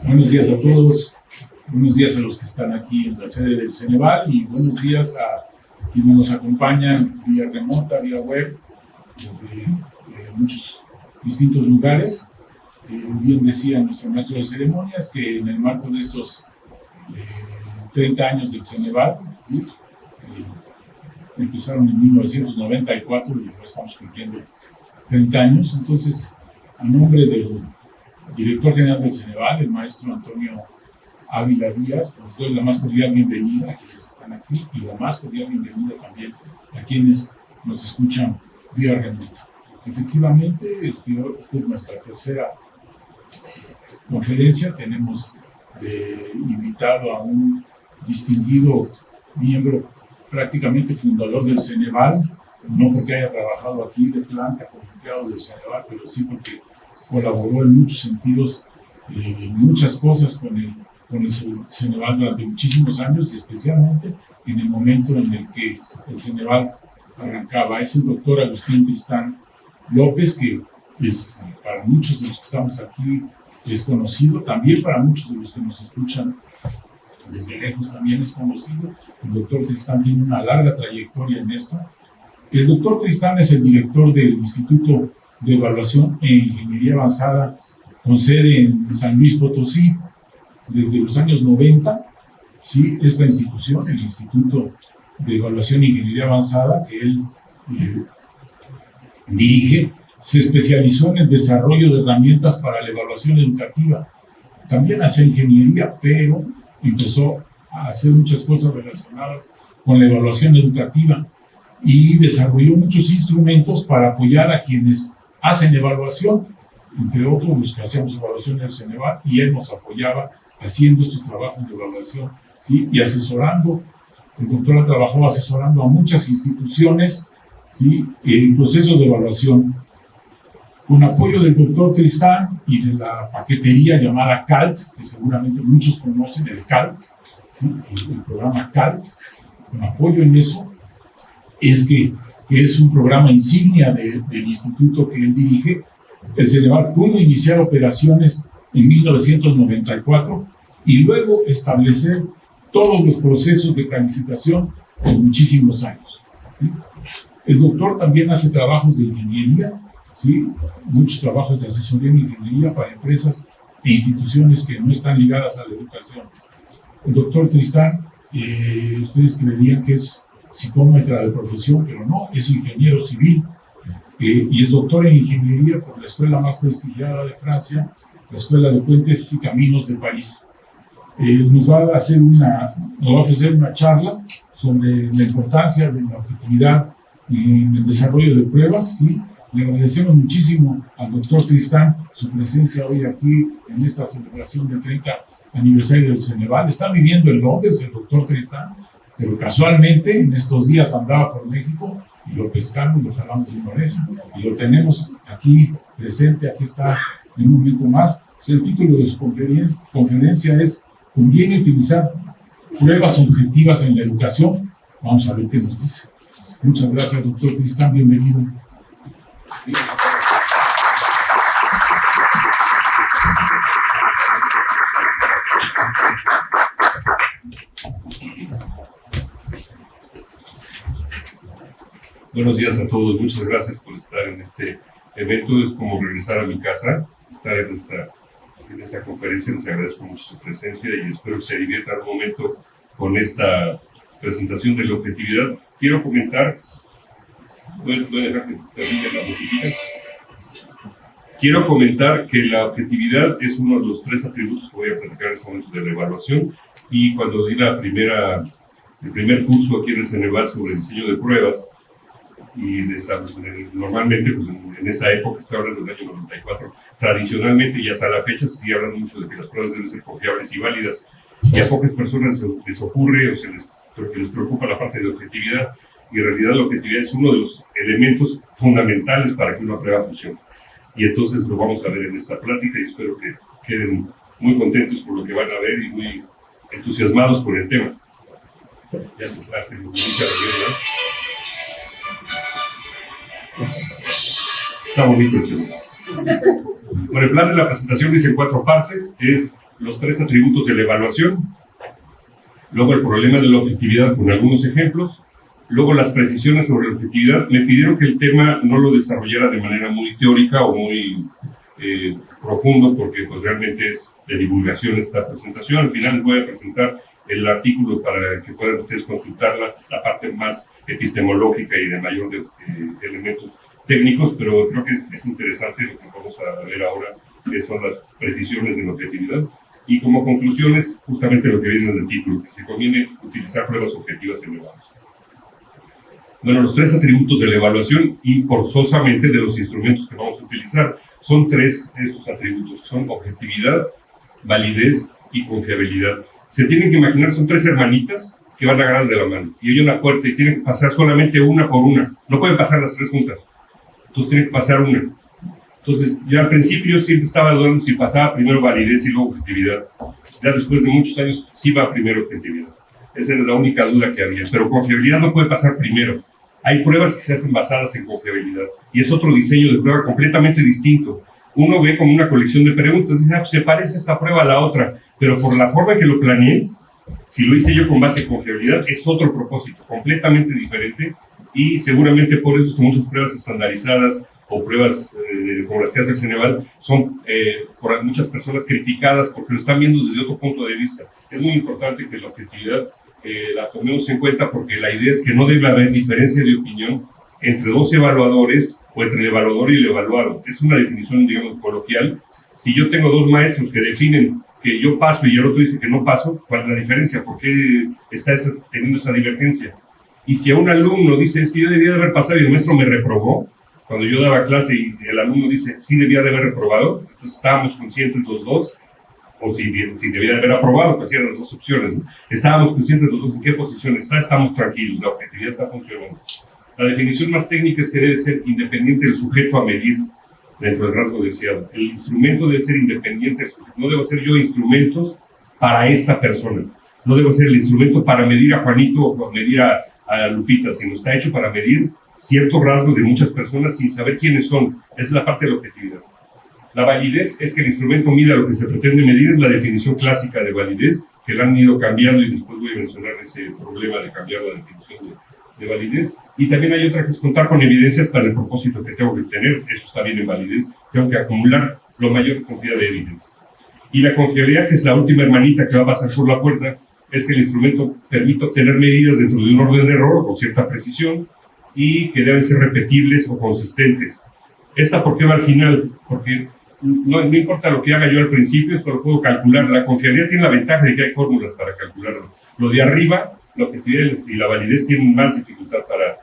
Buenos días a todos, buenos días a los que están aquí en la sede del Ceneval y buenos días a quienes nos acompañan vía remota, vía web, desde muchos distintos lugares. Bien decía nuestro maestro de ceremonias que en el marco de estos 30 años del Ceneval, empezaron en 1994 y ahora estamos cumpliendo 30 años, entonces a nombre del director general del Ceneval, el maestro Antonio Ávila Díaz, les doy la más cordial bienvenida a quienes están aquí y la más cordial bienvenida también a quienes nos escuchan vía remota. Efectivamente, esta es nuestra tercera conferencia. Tenemos de invitado a un distinguido miembro prácticamente fundador del Ceneval, no porque haya trabajado aquí de planta como empleado del Ceneval, pero sí porque colaboró en muchos sentidos, en muchas cosas con el Ceneval durante muchísimos años y especialmente en el momento en el que el Ceneval arrancaba. Es el doctor Agustín Tristán López, que es para muchos de los que estamos aquí desconocido, también para muchos de los que nos escuchan desde lejos también es conocido. El doctor Tristán tiene una larga trayectoria en esto. El doctor Tristán es el director del Instituto de Evaluación e Ingeniería Avanzada con sede en San Luis Potosí desde los años 90. Sí, esta institución, el Instituto de Evaluación e Ingeniería Avanzada, que él dirige, se especializó en el desarrollo de herramientas para la evaluación educativa. También hacía ingeniería, pero empezó a hacer muchas cosas relacionadas con la evaluación educativa y desarrolló muchos instrumentos para apoyar a quienes hacen evaluación, entre otros los que hacíamos evaluación en el Ceneval, y él nos apoyaba haciendo estos trabajos de evaluación, ¿sí? Y asesorando. El doctor ha trabajado asesorando a muchas instituciones, ¿sí? En procesos de evaluación. Con apoyo del doctor Tristán y de la paquetería llamada CALT, que seguramente muchos conocen, el CALT, ¿sí? El programa CALT, con apoyo en eso, es que es un programa insignia del instituto que él dirige. El Ceneval pudo iniciar operaciones en 1994 y luego establecer todos los procesos de calificación por muchísimos años, ¿sí? El doctor también hace trabajos de ingeniería, ¿sí? Muchos trabajos de asesoría en ingeniería para empresas e instituciones que no están ligadas a la educación. El doctor Tristán, ustedes creerían que es psicómetra de profesión, pero no, es ingeniero civil y es doctor en ingeniería por la escuela más prestigiada de Francia, la Escuela de Puentes y Caminos de París. Nos va a ofrecer una charla sobre la importancia de la objetividad en el desarrollo de pruebas, ¿sí? Le agradecemos muchísimo al doctor Tristán su presencia hoy aquí en esta celebración del 30 aniversario del Ceneval. Está viviendo en Londres el doctor Tristán, pero casualmente en estos días andaba por México y lo pescamos, lo jalamos de una oreja y lo tenemos aquí presente. Aquí está en un momento más. El título de su conferencia es ¿Conviene utilizar pruebas objetivas en la educación? Vamos a ver qué nos dice. Muchas gracias, doctor Tristán, bienvenido. Buenos días a todos, muchas gracias por estar en este evento. Es como regresar a mi casa, estar en esta conferencia. Les agradezco mucho su presencia y espero que se diviertan un momento con esta presentación de la objetividad. Quiero comentar, voy a dejar que termine la musiquita. Quiero comentar que la objetividad es uno de los 3 atributos que voy a platicar en este momento de la evaluación, y cuando di el primer curso aquí en el Ceneval sobre diseño de pruebas, y normalmente pues en esa época, estoy hablando del año 94, tradicionalmente y hasta la fecha se sigue hablando mucho de que las pruebas deben ser confiables y válidas, y a pocas personas les ocurre o que les preocupa la parte de objetividad, y en realidad la objetividad es uno de los elementos fundamentales para que una prueba funcione. Y entonces lo vamos a ver en esta plática y espero que queden muy contentos por lo que van a ver y muy entusiasmados por el tema. Ya se traje, está bonito el tema. Bueno, el plan de la presentación dice en 4 partes. Es los 3 atributos de la evaluación, luego el problema de la objetividad con algunos ejemplos, luego las precisiones sobre la objetividad. Me pidieron que el tema no lo desarrollara de manera muy teórica o muy profundo, porque pues realmente es de divulgación esta presentación. Al final les voy a presentar el artículo para que puedan ustedes consultarla, la parte más epistemológica y de mayor elementos técnicos, pero creo que es interesante lo que vamos a ver ahora, que son las precisiones de la objetividad. Y como conclusiones, justamente lo que viene en el título, que se conviene utilizar pruebas objetivas elevadas. Bueno, los 3 atributos de la evaluación y forzosamente de los instrumentos que vamos a utilizar son 3 estos atributos, son objetividad, validez y confiabilidad. Se tienen que imaginar, son 3 hermanitas que van agarradas de la mano y oyen la puerta y tienen que pasar solamente una por una, no pueden pasar las 3 juntas, entonces tienen que pasar una. Entonces, ya al principio yo siempre estaba dudando si pasaba primero validez y luego objetividad. Ya después de muchos años sí va primero objetividad. Esa era la única duda que había, pero confiabilidad no puede pasar primero. Hay pruebas que se hacen basadas en confiabilidad y es otro diseño de prueba completamente distinto. Uno ve como una colección de preguntas y dice, pues se parece esta prueba a la otra, pero por la forma en que lo planeé, si lo hice yo con base en confiabilidad, es otro propósito, completamente diferente, y seguramente por eso es que muchas pruebas estandarizadas o pruebas como las que hace el Ceneval son por muchas personas criticadas porque lo están viendo desde otro punto de vista. Es muy importante que la objetividad la tomemos en cuenta, porque la idea es que no debe haber diferencia de opinión entre 2 evaluadores o entre el evaluador y el evaluado. Es una definición, digamos, coloquial. Si yo tengo 2 maestros que definen que yo paso y el otro dice que no paso, ¿cuál es la diferencia? ¿Por qué está teniendo esa divergencia? Y si a un alumno dice, es que yo debía de haber pasado y el maestro me reprobó, cuando yo daba clase y el alumno dice, sí debía de haber reprobado, entonces estábamos conscientes los 2, o si debía de haber aprobado, cualquiera de las 2 opciones, ¿no? Estábamos conscientes los 2 en qué posición está, estamos tranquilos, la objetividad está funcionando. La definición más técnica es que debe ser independiente del sujeto a medir dentro del rasgo deseado. El instrumento debe ser independiente del sujeto. No debo hacer yo instrumentos para esta persona. No debo ser el instrumento para medir a Juanito o medir a Lupita, sino está hecho para medir cierto rasgo de muchas personas sin saber quiénes son. Esa es la parte de la objetividad. La validez es que el instrumento mida lo que se pretende medir, es la definición clásica de validez, que la han ido cambiando y después voy a mencionar ese problema de cambiar la definición de validez. Y también hay otra que es contar con evidencias para el propósito que tengo que tener. Eso está bien en validez. Tengo que acumular lo mayor cantidad de evidencias. Y la confiabilidad, que es la última hermanita que va a pasar por la puerta, es que el instrumento permite obtener medidas dentro de un orden de error con cierta precisión y que deben ser repetibles o consistentes. ¿Esta por qué va al final? Porque no importa lo que haga yo al principio, esto lo puedo calcular. La confiabilidad tiene la ventaja de que hay fórmulas para calcularlo. Lo de arriba, la objetividad y la validez tienen más dificultad para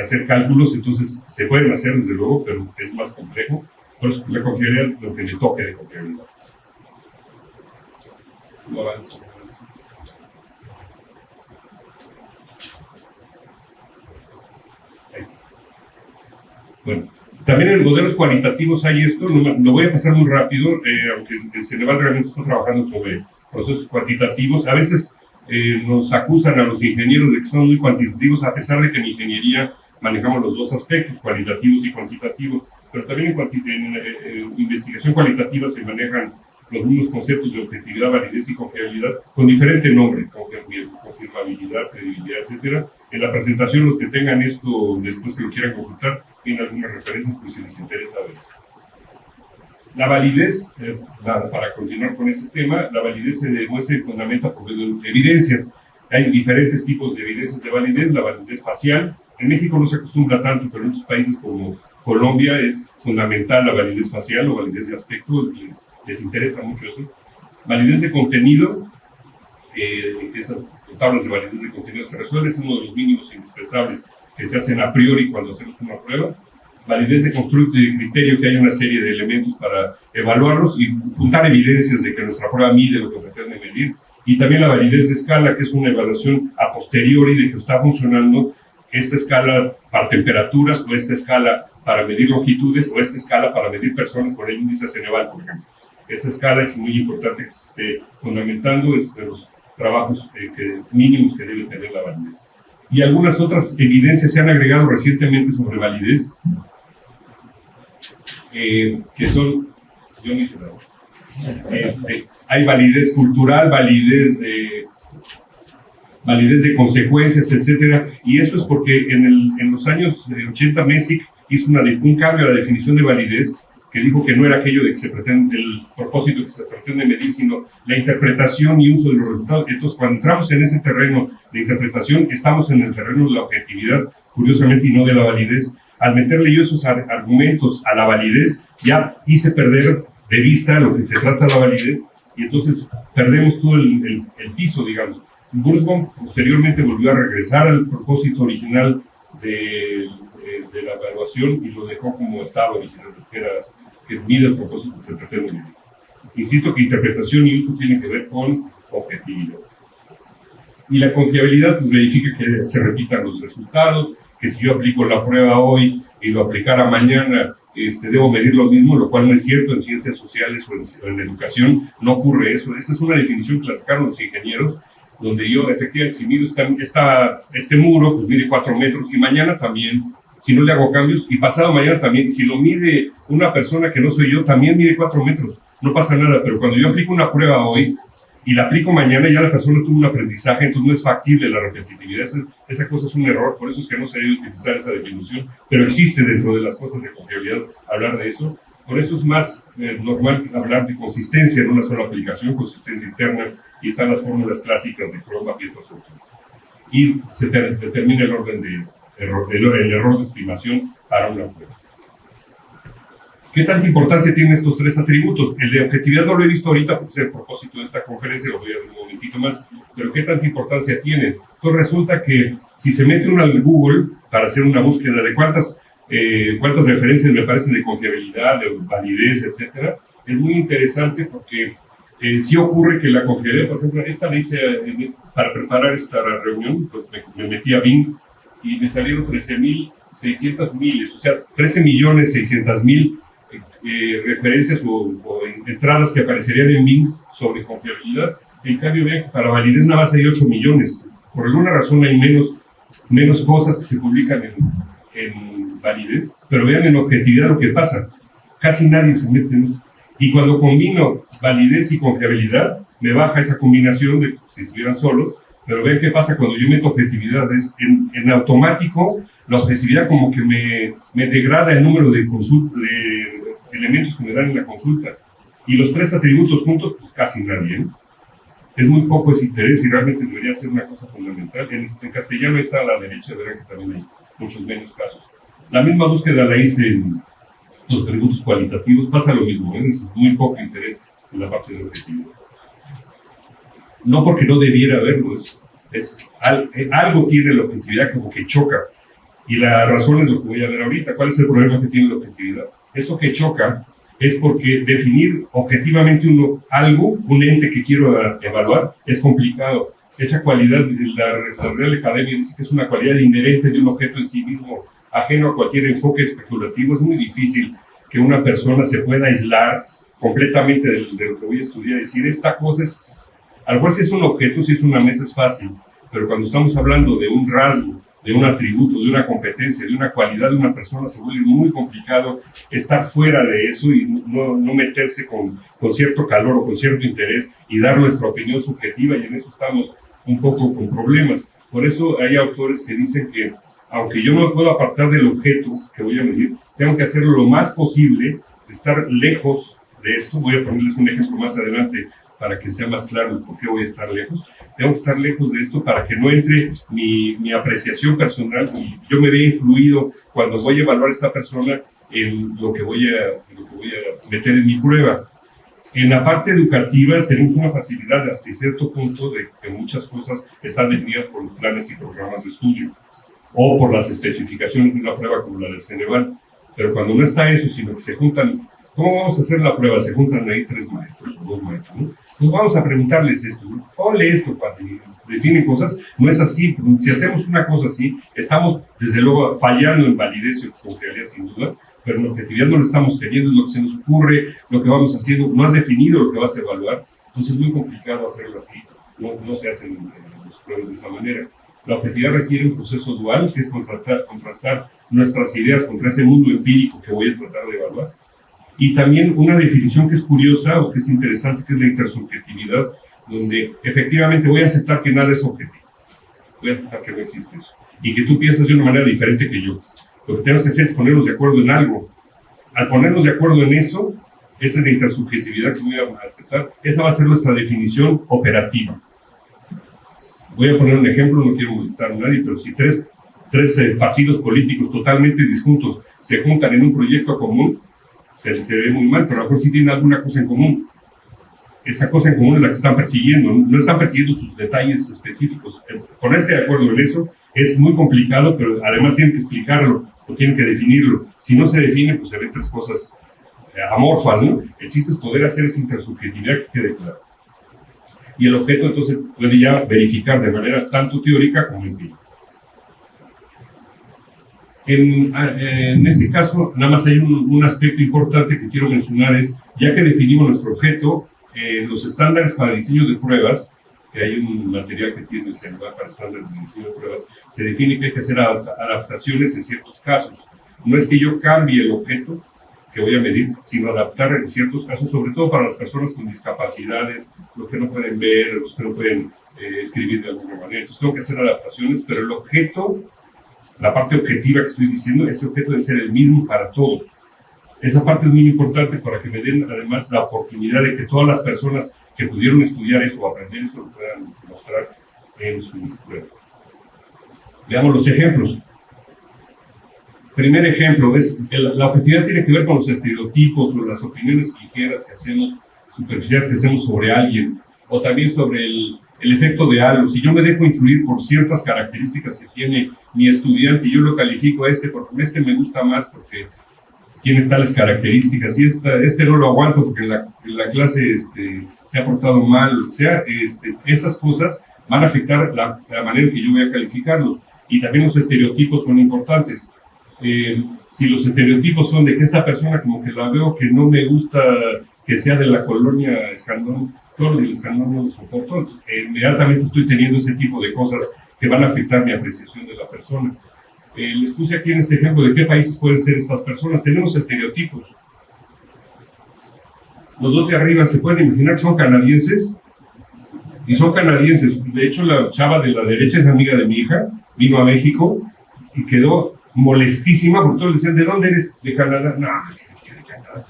hacer cálculos, entonces se pueden hacer desde luego, pero es más complejo. Por eso la confiabilidad, lo que le toque de confiabilidad. No avanzo. Bueno, también en modelos cualitativos hay esto, lo voy a pasar muy rápido, aunque el Ceneval realmente está trabajando sobre procesos cuantitativos. A veces nos acusan a los ingenieros de que son muy cuantitativos, a pesar de que en ingeniería manejamos los 2 aspectos, cualitativos y cuantitativos, pero también en investigación cualitativa se manejan los mismos conceptos de objetividad, validez y confiabilidad con diferente nombre, confirmabilidad, credibilidad, etc. En la presentación, los que tengan esto después que lo quieran consultar, tienen algunas referencias, pues si les interesa ver. La validez, para continuar con este tema, la validez se demuestra y fundamenta por medio de evidencias. Hay diferentes tipos de evidencias de validez. La validez facial, en México no se acostumbra tanto, pero en otros países como Colombia es fundamental la validez facial o validez de aspecto, les interesa mucho eso. Validez de contenido, esas tablas de validez de contenido se resuelven, es uno de los mínimos indispensables que se hacen a priori cuando hacemos una prueba. Validez de constructo y de criterio, que hay una serie de elementos para evaluarlos y juntar evidencias de que nuestra prueba mide lo que pretende medir. Y también la validez de escala, que es una evaluación a posteriori de que está funcionando esta escala para temperaturas, o esta escala para medir longitudes, o esta escala para medir personas con el índice Ceneval, por ejemplo. Esta escala es muy importante que se esté fundamentando, es de los trabajos mínimos que debe tener la validez. Y algunas otras evidencias se han agregado recientemente sobre validez, que son, yo no hice nada. Hay validez cultural, validez de consecuencias, etcétera, y eso es porque en los años 80 Messick hizo un cambio a la definición de validez, que dijo que no era aquello de que se pretende, el propósito que se pretende medir, sino la interpretación y uso de los resultados. Entonces, cuando entramos en ese terreno de interpretación, estamos en el terreno de la objetividad, curiosamente, y no de la validez. Al meterle yo esos argumentos a la validez, ya hice perder de vista lo que se trata de la validez, y entonces perdemos todo el piso, digamos. Bursbaum posteriormente volvió a regresar al propósito original de la evaluación y lo dejó como estaba original, que mide el propósito que se pretende medir. Insisto que interpretación y uso tienen que ver con objetividad. Y la confiabilidad pues, verifica que se repitan los resultados, que si yo aplico la prueba hoy y lo aplicara mañana, debo medir lo mismo, lo cual no es cierto en ciencias sociales o en educación, no ocurre eso. Esa es una definición que la sacaron los ingenieros, donde yo efectivamente si mido este muro, pues mide 4 metros y mañana también, si no le hago cambios, y pasado mañana también, si lo mide una persona que no soy yo, también mide 4 metros, no pasa nada, pero cuando yo aplico una prueba hoy y la aplico mañana, ya la persona tuvo un aprendizaje, entonces no es factible la repetitividad, esa cosa es un error, por eso es que no se debe utilizar esa definición, pero existe dentro de las cosas de confiabilidad hablar de eso. Por eso es más normal hablar de consistencia en una sola aplicación, consistencia interna, y están las fórmulas clásicas de Cronbach y otros autores. Y se determina el orden de el error de estimación para una prueba. ¿Qué tanta importancia tienen estos 3 atributos? El de objetividad no lo he visto ahorita porque es el propósito de esta conferencia, lo voy a ver un momentito más, pero ¿qué tanta importancia tienen? Entonces resulta que si se mete uno al Google para hacer una búsqueda de cuántas referencias me parecen de confiabilidad, de validez, etcétera, es muy interesante porque sí ocurre que la confiabilidad, por ejemplo, esta la hice para preparar esta reunión, pues me metí a Bing y me salieron 13.600 o sea, 13.600.000 referencias o entradas que aparecerían en Bing sobre confiabilidad. En cambio, vean que para validez nada más hay 8 millones. Por alguna razón hay menos cosas que se publican en validez, pero vean en objetividad lo que pasa. Casi nadie se mete en eso. Y cuando combino validez y confiabilidad, me baja esa combinación de si estuvieran solos, pero vean qué pasa cuando yo meto objetividad. Es en automático, la objetividad como que me degrada el número de elementos que me dan en la consulta. Y los 3 atributos juntos, pues casi nadie, ¿eh? Es muy poco ese interés y realmente debería ser una cosa fundamental. En castellano está a la derecha, verán que también hay muchos menos casos. La misma búsqueda la hice en los atributos cualitativos, pasa lo mismo, ¿eh? Es muy poco interés en la parte de objetividad. No porque no debiera haberlo, algo tiene la objetividad como que choca. Y la razón es lo que voy a ver ahorita. ¿Cuál es el problema que tiene la objetividad? Eso que choca es porque definir objetivamente un ente que quiero evaluar es complicado. Esa cualidad, la Real Academia dice que es una cualidad inherente de un objeto en sí mismo, ajeno a cualquier enfoque especulativo. Es muy difícil que una persona se pueda aislar completamente de lo que voy a estudiar y decir, esta cosa es, a lo mejor si es un objeto, si es una mesa es fácil, pero cuando estamos hablando de un rasgo, de un atributo, de una competencia, de una cualidad de una persona, se vuelve muy complicado estar fuera de eso y no meterse con cierto calor o con cierto interés y dar nuestra opinión subjetiva, y en eso estamos un poco con problemas. Por eso hay autores que dicen que, aunque yo no me puedo apartar del objeto que voy a medir, tengo que hacerlo lo más posible, estar lejos de esto. Voy a ponerles un ejemplo más adelante para que sea más claro por qué voy a estar lejos. Tengo que estar lejos de esto para que no entre mi apreciación personal y yo me vea influido cuando voy a evaluar a esta persona en lo que voy a meter en mi prueba. En la parte educativa tenemos una facilidad hasta cierto punto de que muchas cosas están definidas por los planes y programas de estudio o por las especificaciones de una prueba como la del Ceneval. Pero cuando no está eso, sino que se juntan, ¿cómo vamos a hacer la prueba? Se juntan ahí 3 maestros o 2 maestros, ¿no? Pues vamos a preguntarles esto, ¿no? Ponle esto, Pati, definen cosas. No es así. Si hacemos una cosa así, estamos, desde luego, fallando en validez y confiabilidad, sin duda, pero en objetividad no lo estamos teniendo, es lo que se nos ocurre, lo que vamos haciendo. No has definido lo que vas a evaluar, entonces es muy complicado hacerlo así. No se hacen los pruebas de esa manera. La objetividad requiere un proceso dual, que es contrastar nuestras ideas contra ese mundo empírico que voy a tratar de evaluar. Y también una definición que es curiosa o que es interesante, que es la intersubjetividad, donde efectivamente voy a aceptar que nada es objetivo. Voy a aceptar que no existe eso. Y que tú piensas de una manera diferente que yo. Lo que tenemos que hacer es ponernos de acuerdo en algo. Al ponernos de acuerdo en eso, esa es la intersubjetividad que voy a aceptar. Esa va a ser nuestra definición operativa. Voy a poner un ejemplo, no quiero molestar a nadie, pero si tres partidos políticos totalmente disjuntos se juntan en un proyecto común, se ve muy mal, pero a lo mejor sí tienen alguna cosa en común. Esa cosa en común es la que están persiguiendo, no están persiguiendo sus detalles específicos. Ponerse de acuerdo en eso es muy complicado, pero además tienen que explicarlo o tienen que definirlo. Si no se define, pues se ven tres cosas amorfas, ¿no? El chiste es poder hacer esa intersubjetividad que quede claro. Y el objeto entonces puede ya verificar de manera tanto teórica como empírica. En este caso, nada más hay un aspecto importante que quiero mencionar, es, ya que definimos nuestro objeto, los estándares para diseño de pruebas, que hay un material que tiene ese lugar para estándares de diseño de pruebas, se define que hay que hacer adaptaciones en ciertos casos. No es que yo cambie el objeto que voy a medir, sino adaptar en ciertos casos, sobre todo para las personas con discapacidades, los que no pueden ver, los que no pueden escribir de alguna manera. Entonces tengo que hacer adaptaciones, pero el objeto, la parte objetiva que estoy diciendo, ese objeto debe ser el mismo para todos. Esa parte es muy importante para que me den además la oportunidad de que todas las personas que pudieron estudiar eso o aprender eso lo puedan mostrar en su prueba. Veamos los ejemplos. Primer ejemplo es, la objetividad tiene que ver con los estereotipos o las opiniones ligeras que hacemos, superficiales que hacemos sobre alguien, o también sobre el efecto de algo. Si yo me dejo influir por ciertas características que tiene mi estudiante y yo lo califico a porque me gusta más porque tiene tales características y este no lo aguanto porque en la clase se ha portado mal, o sea, esas cosas van a afectar la manera en que yo voy a calificarlos. Y también los estereotipos son importantes. Si los estereotipos son de que esta persona como que la veo que no me gusta que sea de la colonia Escandón, todos los del Escandón no lo soporto, inmediatamente estoy teniendo ese tipo de cosas que van a afectar mi apreciación de la persona. Les puse aquí en este ejemplo de qué países pueden ser estas personas. Tenemos estereotipos. Los dos de arriba se pueden imaginar que son canadienses, y son canadienses. De hecho, la chava de la derecha es amiga de mi hija, vino a México y quedó molestísima porque todos le decían, ¿de dónde eres? De Canadá. No, es que de Canadá.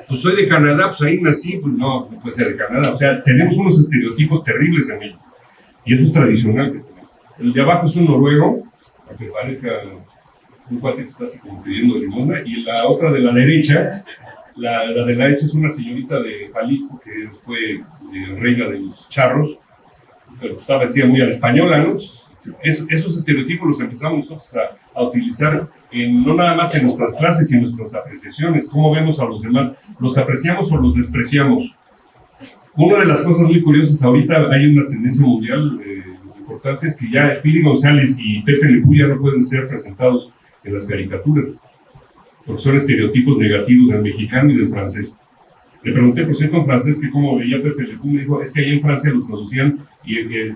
Pues soy de Canadá, pues ahí nací, pues no puede ser de Canadá. O sea, tenemos unos estereotipos terribles en México. Y eso es tradicional. El de abajo es un noruego, aunque parezca un cuate que está así como pidiendo limosna, y la otra de la derecha, la de la derecha es una señorita de Jalisco que fue reina de los charros, pero estaba vestida muy a la española, ¿no? Esos estereotipos los empezamos nosotros a utilizar no nada más en nuestras clases y en nuestras apreciaciones. ¿Cómo vemos a los demás? ¿Los apreciamos o los despreciamos? Una de las cosas muy curiosas, ahorita hay una tendencia mundial importante, es que ya Speedy González y Pepe Le Pew ya no pueden ser presentados en las caricaturas, porque son estereotipos negativos del mexicano y del francés. Le pregunté, por cierto, en francés que cómo veía Pepe Le Pew, me dijo, es que ahí en Francia lo traducían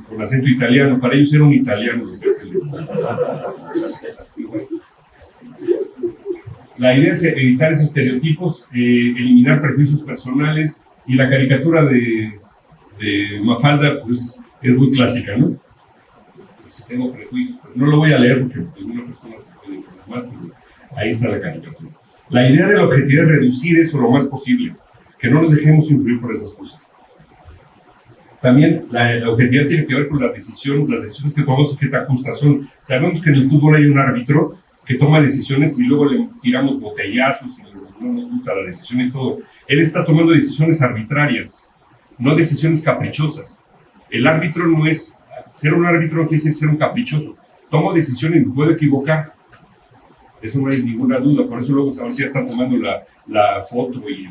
con acento italiano, para ellos era un italiano. La idea es evitar esos estereotipos, eliminar prejuicios personales, y la caricatura de Mafalda, pues, es muy clásica, ¿no? Pues tengo prejuicios, pero no lo voy a leer porque alguna persona se puede informar más, pero ahí está la caricatura. La idea de la objetividad es reducir eso lo más posible, que no nos dejemos influir por esas cosas. También la objetividad tiene que ver con las decisiones que tomamos y qué tan justas son. Sabemos que en el fútbol hay un árbitro que toma decisiones y luego le tiramos botellazos y no nos gusta la decisión y todo. Él está tomando decisiones arbitrarias, no decisiones caprichosas. El árbitro no es, ser un árbitro no quiere decir ser un caprichoso. Tomo decisiones y me puedo equivocar. Eso no hay ninguna duda. Por eso luego ahorita están tomando la foto y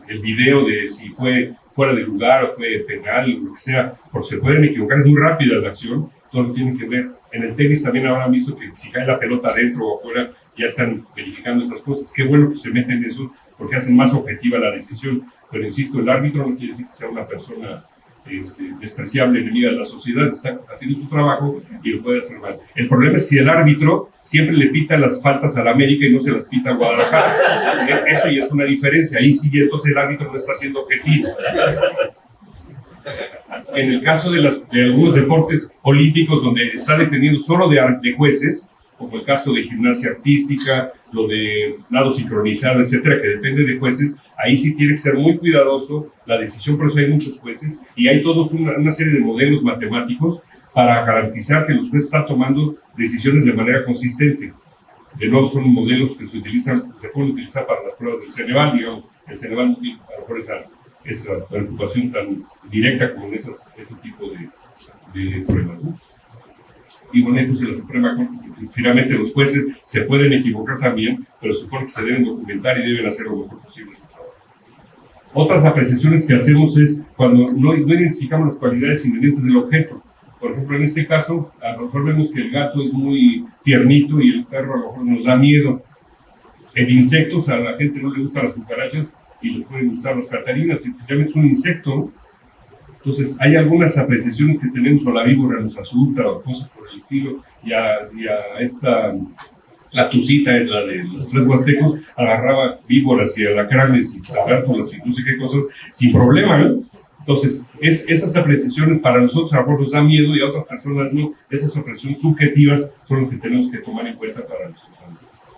el video de si fue fuera de lugar o fue penal o lo que sea, porque se pueden equivocar. Es muy rápida la acción, todo lo tienen que ver. En el tenis también habrán visto que si cae la pelota adentro o afuera, ya están verificando esas cosas. Qué bueno que se meten en eso, porque hacen más objetiva la decisión. Pero insisto, el árbitro no quiere decir que sea una persona despreciable enemiga de la sociedad, está haciendo su trabajo y lo puede hacer mal. El problema es que el árbitro siempre le pita las faltas a la América y no se las pita a Guadalajara. Eso ya es una diferencia. Ahí sí, entonces el árbitro no está siendo objetivo. En el caso de algunos deportes olímpicos donde está defendiendo solo de jueces, como el caso de gimnasia artística, lo de nado sincronizado, etcétera, que depende de jueces, ahí sí tiene que ser muy cuidadoso la decisión, por eso hay muchos jueces, y hay todos una serie de modelos matemáticos para garantizar que los jueces están tomando decisiones de manera consistente. De nuevo, son modelos que se pueden utilizar para las pruebas del Ceneval, digamos, el Ceneval no tiene por esa preocupación tan directa como en ese tipo de pruebas, ¿no? Y bueno, entonces la Suprema Corte, finalmente los jueces se pueden equivocar también, pero supone que se deben documentar y deben hacer lo mejor posible su trabajo. Otras apreciaciones que hacemos es cuando no identificamos las cualidades inherentes del objeto. Por ejemplo, en este caso, a lo mejor vemos que el gato es muy tiernito y el perro a lo mejor nos da miedo. En insectos, a la gente no le gustan las cucarachas y les pueden gustar las catarinas, y finalmente es un insecto, ¿no? Entonces, hay algunas apreciaciones que tenemos, o la víbora nos asusta, o cosas por el estilo, y a la tucita, la de los tres huastecos, agarraba víboras y alacranes y tarántulas y no sé qué cosas, sin problema, ¿no? Entonces, esas apreciaciones para nosotros a lo mejor nos da miedo y a otras personas no. Esas apreciaciones subjetivas son las que tenemos que tomar en cuenta para nuestros análisis.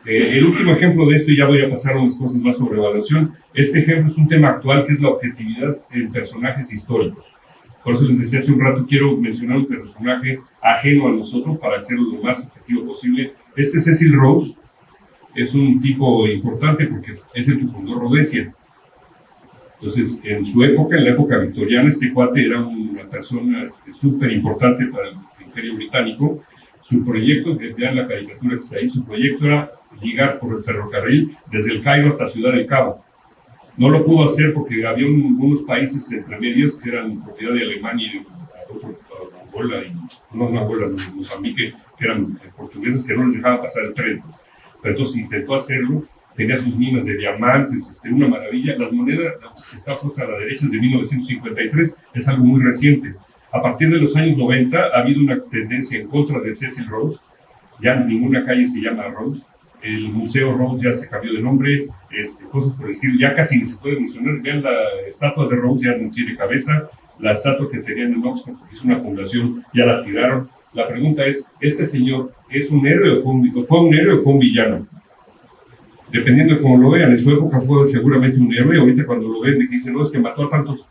El último ejemplo de esto, y ya voy a pasar a unas cosas más sobre evaluación. Este ejemplo es un tema actual que es la objetividad en personajes históricos. Por eso les decía hace un rato, quiero mencionar un personaje ajeno a nosotros para hacerlo lo más objetivo posible. Este Cecil Rhodes es un tipo importante porque es el que fundó Rhodesia. Entonces, en su época, en la época victoriana, este cuate era una persona súper importante para el Imperio Británico. Su proyecto, que vean la caricatura que está ahí, su proyecto era llegar por el ferrocarril desde el Cairo hasta Ciudad del Cabo. No lo pudo hacer porque había unos países entre medias que eran propiedad de Alemania y de Angola, Mozambique, que eran portugueses que no les dejaban pasar el tren. Pero entonces intentó hacerlo, tenía sus minas de diamantes, una maravilla. Las monedas que está puesta a la derecha es de 1953, es algo muy reciente. A partir de los años 90 ha habido una tendencia en contra de Cecil Rhodes. Ya ninguna calle se llama Rhodes. El Museo Rhodes ya se cambió de nombre, cosas por el estilo. Ya casi ni se puede mencionar. Vean, la estatua de Rhodes ya no tiene cabeza. La estatua que tenían en Oxford, porque es una fundación, ya la tiraron. La pregunta es, ¿este señor es un héroe o fue un héroe o fue un villano? Dependiendo de cómo lo vean. En su época fue seguramente un héroe. Ahorita cuando lo ven, dicen, no, es que mató a tantos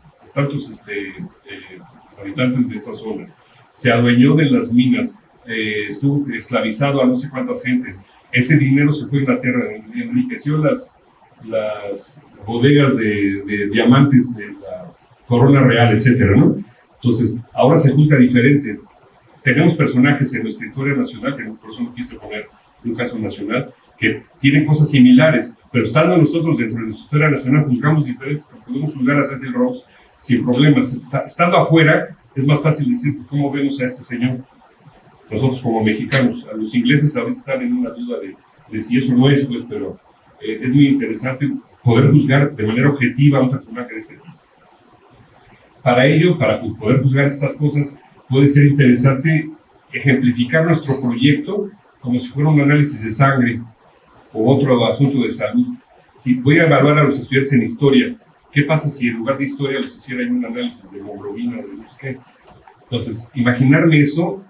habitantes de esas zonas, se adueñó de las minas, estuvo esclavizado a no sé cuántas gentes. Ese dinero se fue a Inglaterra, enriqueció las bodegas de diamantes de la corona real, etcétera, ¿no? Entonces, ahora se juzga diferente. Tenemos personajes en nuestra historia nacional, que por eso no quise poner un caso nacional, que tienen cosas similares, pero estando nosotros dentro de nuestra historia nacional, juzgamos diferentes. Podemos juzgar a Cecil Rhodes sin problemas. Estando afuera, es más fácil decir cómo vemos a este señor. Nosotros como mexicanos, a los ingleses ahorita están en una duda de si eso no es, pues, pero es muy interesante poder juzgar de manera objetiva a un personaje de este tipo. Para ello, para poder juzgar estas cosas, puede ser interesante ejemplificar nuestro proyecto como si fuera un análisis de sangre o otro asunto de salud. Si voy a evaluar a los estudiantes en historia, ¿qué pasa si en lugar de historia les hiciera un análisis de hemoglobina o de no sé qué? Entonces, imaginarme eso,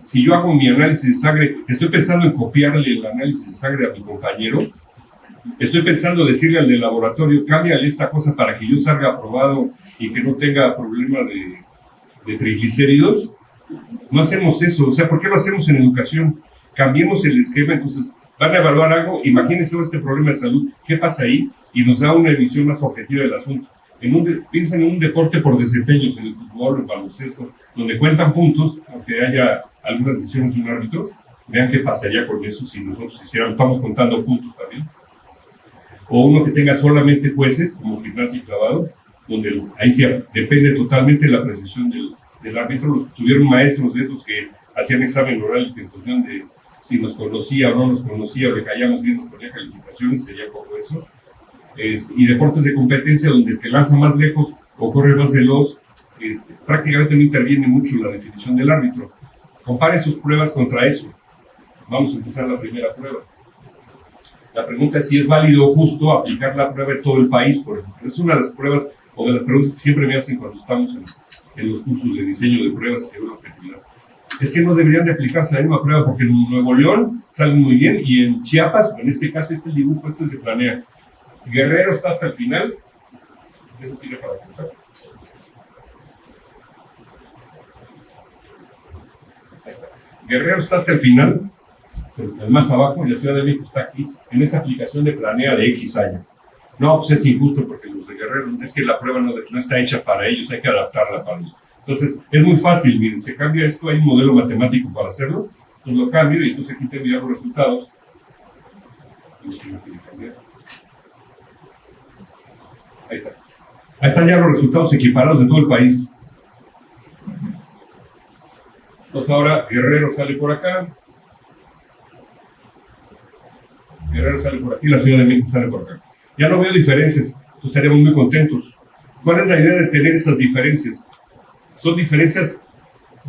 si yo hago mi análisis de sangre, estoy pensando en copiarle el análisis de sangre a mi compañero, estoy pensando decirle al del laboratorio, cámbiale esta cosa para que yo salga aprobado y que no tenga problema de triglicéridos. No hacemos eso. O sea, ¿por qué lo hacemos en educación? Cambiemos el esquema. Entonces, van a evaluar algo, imagínense este problema de salud, ¿qué pasa ahí? Y nos da una visión más objetiva del asunto. Piensen en un deporte por desempeños, en el fútbol, en el baloncesto, donde cuentan puntos, aunque haya algunas decisiones de un árbitro. Vean qué pasaría con eso si nosotros estamos contando puntos también. O uno que tenga solamente jueces, como gimnasia y clavado, donde ahí sí depende totalmente de la precisión del árbitro. Los que tuvieron maestros de esos que hacían examen oral y en función de si nos conocía o no nos conocía, o le caíamos bien, nos ponía calificaciones, sería como eso. Y deportes de competencia donde el que lanza más lejos o corre más veloz, prácticamente no interviene mucho en la definición del árbitro. Compare sus pruebas contra eso. Vamos a empezar la primera prueba. La pregunta es si es válido o justo aplicar la prueba en todo el país, por ejemplo. Es una de las pruebas o de las preguntas que siempre me hacen cuando estamos en los cursos de diseño de pruebas que una objetividad. Es que no deberían de aplicarse la misma prueba porque en Nuevo León salen muy bien y en Chiapas, en este caso, el dibujo, se planea. Guerrero está hasta el final. Eso tiene para contar. Guerrero está hasta el final, el más abajo, y la Ciudad de México está aquí, en esa aplicación de planea de X año. No, pues es injusto porque los de Guerrero, es que la prueba no está hecha para ellos, hay que adaptarla para ellos. Entonces, es muy fácil, miren, se cambia esto, hay un modelo matemático para hacerlo, entonces lo cambio y entonces aquí tengo ya los resultados. Ahí está. Ahí están ya los resultados equiparados de todo el país. Entonces ahora Guerrero sale por acá, Guerrero sale por aquí, la Ciudad de México sale por acá. Ya no veo diferencias, entonces estaríamos muy contentos. ¿Cuál es la idea de tener esas diferencias? Son diferencias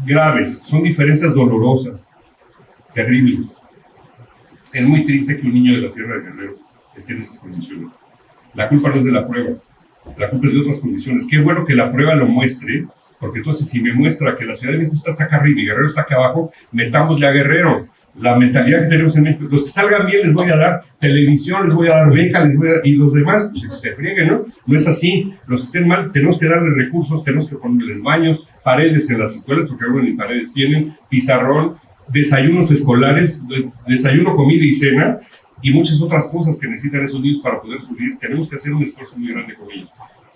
graves, son diferencias dolorosas, terribles. Es muy triste que un niño de la Sierra de Guerrero esté en esas condiciones. La culpa no es de la prueba, la culpa es de otras condiciones. Qué bueno que la prueba lo muestre, porque entonces si me muestra que la Ciudad de México está acá arriba y Guerrero está acá abajo, metámosle a Guerrero. La mentalidad que tenemos en México, los que salgan bien les voy a dar televisión, les voy a dar beca, y los demás pues, se frieguen, ¿no? No es así. Los que estén mal, tenemos que darles recursos, tenemos que ponerles baños, paredes en las escuelas, porque ahora ni paredes tienen, pizarrón, desayunos escolares, desayuno, comida y cena, y muchas otras cosas que necesitan esos niños para poder subir. Tenemos que hacer un esfuerzo muy grande con ellos.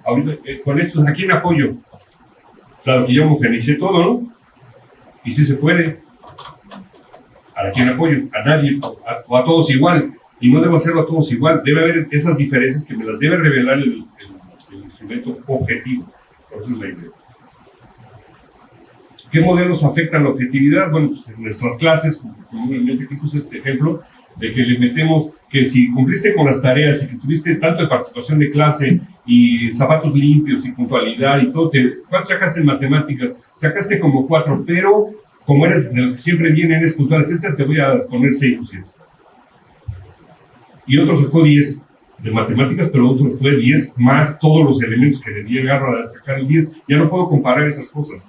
Ahorita, con esto, ¿a quién apoyo? Claro que yo homogeneicé todo, ¿no? Y sí se puede. ¿A quién apoyo? A nadie, o a todos igual. Y no debo hacerlo a todos igual. Debe haber esas diferencias que me las debe revelar el instrumento objetivo. Por eso es la idea. ¿Qué modelos afectan la objetividad? Bueno, pues en nuestras clases, comúnmente aquí puse este ejemplo, de que le metemos que si cumpliste con las tareas y que tuviste tanto de participación de clase y zapatos limpios y puntualidad y todo, ¿cuánto sacaste en matemáticas? Sacaste como 4, pero como eres de los que siempre vienen, eres puntual, etcétera, te voy a poner 6 o 7. Y otro sacó 10 de matemáticas, pero otro fue 10 más todos los elementos que le llegaron a sacar el 10. Ya no puedo comparar esas cosas.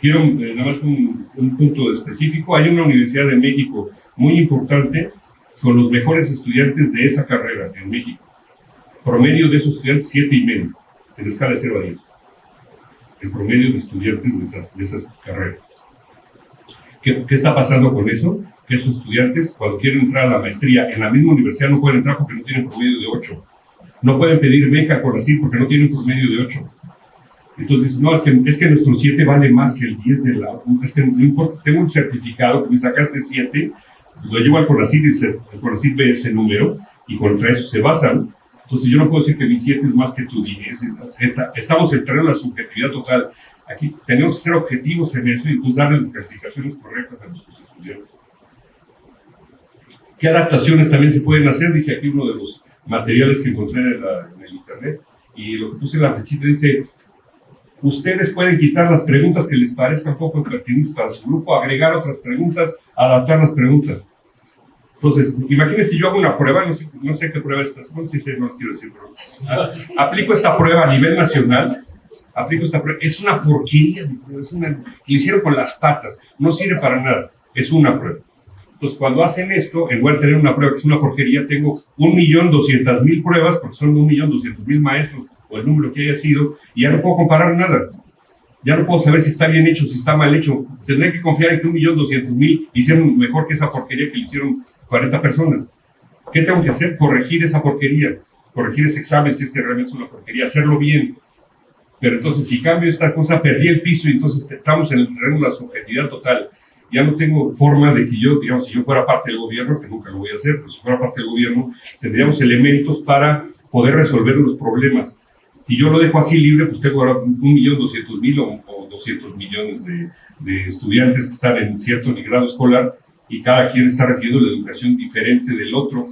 Quiero nada más un punto específico. Hay una universidad de México muy importante con los mejores estudiantes de esa carrera en México. Promedio de esos estudiantes, 7,5, en escala de 0 a 10. El promedio de estudiantes de esas carreras. ¿Qué está pasando con eso? Que esos estudiantes, cuando quieren entrar a la maestría en la misma universidad, no pueden entrar porque no tienen promedio de 8. No pueden pedir beca con así porque no tienen promedio de 8. Entonces, no, es que nuestro 7 vale más que el 10 de la... Es que no importa, tengo un certificado que me sacaste 7, lo llevo al CONACYT y el CONACYT ve ese número y contra eso se basan. Entonces, yo no puedo decir que mi 7 es más que tu 10. Estamos entrando en la subjetividad total. Aquí tenemos que ser objetivos en eso y pues darle las calificaciones correctas a nuestros estudiantes. ¿Qué adaptaciones también se pueden hacer? Dice aquí uno de los materiales que encontré en el internet, y lo que puse en la flechita dice: ustedes pueden quitar las preguntas que les parezcan poco pertinentes para su grupo, agregar otras preguntas, adaptar las preguntas. Entonces, imagínense, yo hago una prueba, no sé qué prueba es esta, no sé si no les quiero decir, pero aplico esta prueba a nivel nacional. Es una porquería de prueba, que le hicieron con las patas, no sirve para nada, es una prueba. Entonces, cuando hacen esto, en lugar de tener una prueba que es una porquería, tengo 1,200,000 pruebas, porque son 1,200,000 maestros, o el número que haya sido, y ya no puedo comparar nada. Ya no puedo saber si está bien hecho, si está mal hecho. Tendré que confiar en que 1,200,000 hicieron mejor que esa porquería que le hicieron 40 personas. ¿Qué tengo que hacer? Corregir esa porquería, corregir ese examen si es que realmente es una porquería, hacerlo bien. Pero entonces, si cambio esta cosa, perdí el piso y entonces estamos en el terreno de la subjetividad total. Ya no tengo forma de que yo, digamos, si yo fuera parte del gobierno, que nunca lo voy a hacer, pero si fuera parte del gobierno, tendríamos elementos para poder resolver los problemas. Si yo lo dejo así libre, pues tengo ahora 1,200,000 o 200 millones de estudiantes que están en cierto grado escolar y cada quien está recibiendo la educación diferente del otro.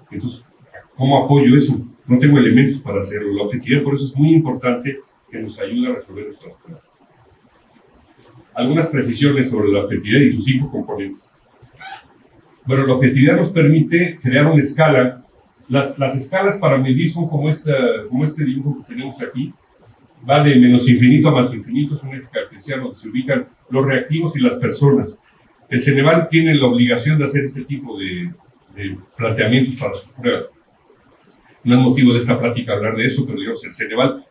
Entonces, ¿cómo apoyo eso? No tengo elementos para hacerlo. La objetividad, por eso es muy importante que nos ayuda a resolver nuestras pruebas. Algunas precisiones sobre la objetividad y sus 5 componentes. Bueno, la objetividad nos permite crear una escala. Las escalas para medir son como este dibujo que tenemos aquí. Va de menos infinito a más infinito, es un eje cartesiano donde se ubican los reactivos y las personas. El Ceneval tiene la obligación de hacer este tipo de planteamientos para sus pruebas. No es motivo de esta plática hablar de eso, pero digamos, el Ceneval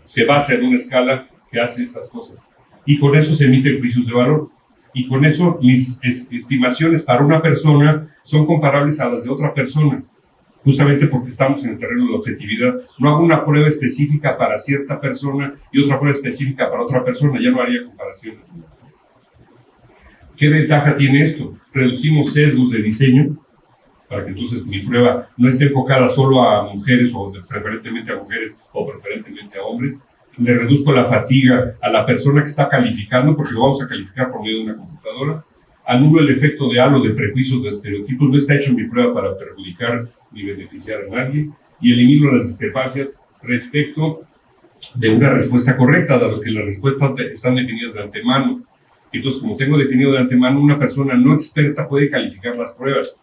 se basa en una escala que hace estas cosas. Y con eso se emiten juicios de valor. Y con eso mis estimaciones para una persona son comparables a las de otra persona, justamente porque estamos en el terreno de la objetividad. No hago una prueba específica para cierta persona y otra prueba específica para otra persona, ya no haría comparaciones. ¿Qué ventaja tiene esto? Reducimos sesgos de diseño, para que entonces mi prueba no esté enfocada solo a mujeres o preferentemente a mujeres o preferentemente a hombres. Le reduzco la fatiga a la persona que está calificando, porque lo vamos a calificar por medio de una computadora. Anulo el efecto de halo, de prejuicios, de estereotipos. No está hecho mi prueba para perjudicar ni beneficiar a nadie. Y elimino las discrepancias respecto de una respuesta correcta, dado que las respuestas están definidas de antemano. Entonces, como tengo definido de antemano, una persona no experta puede calificar las pruebas,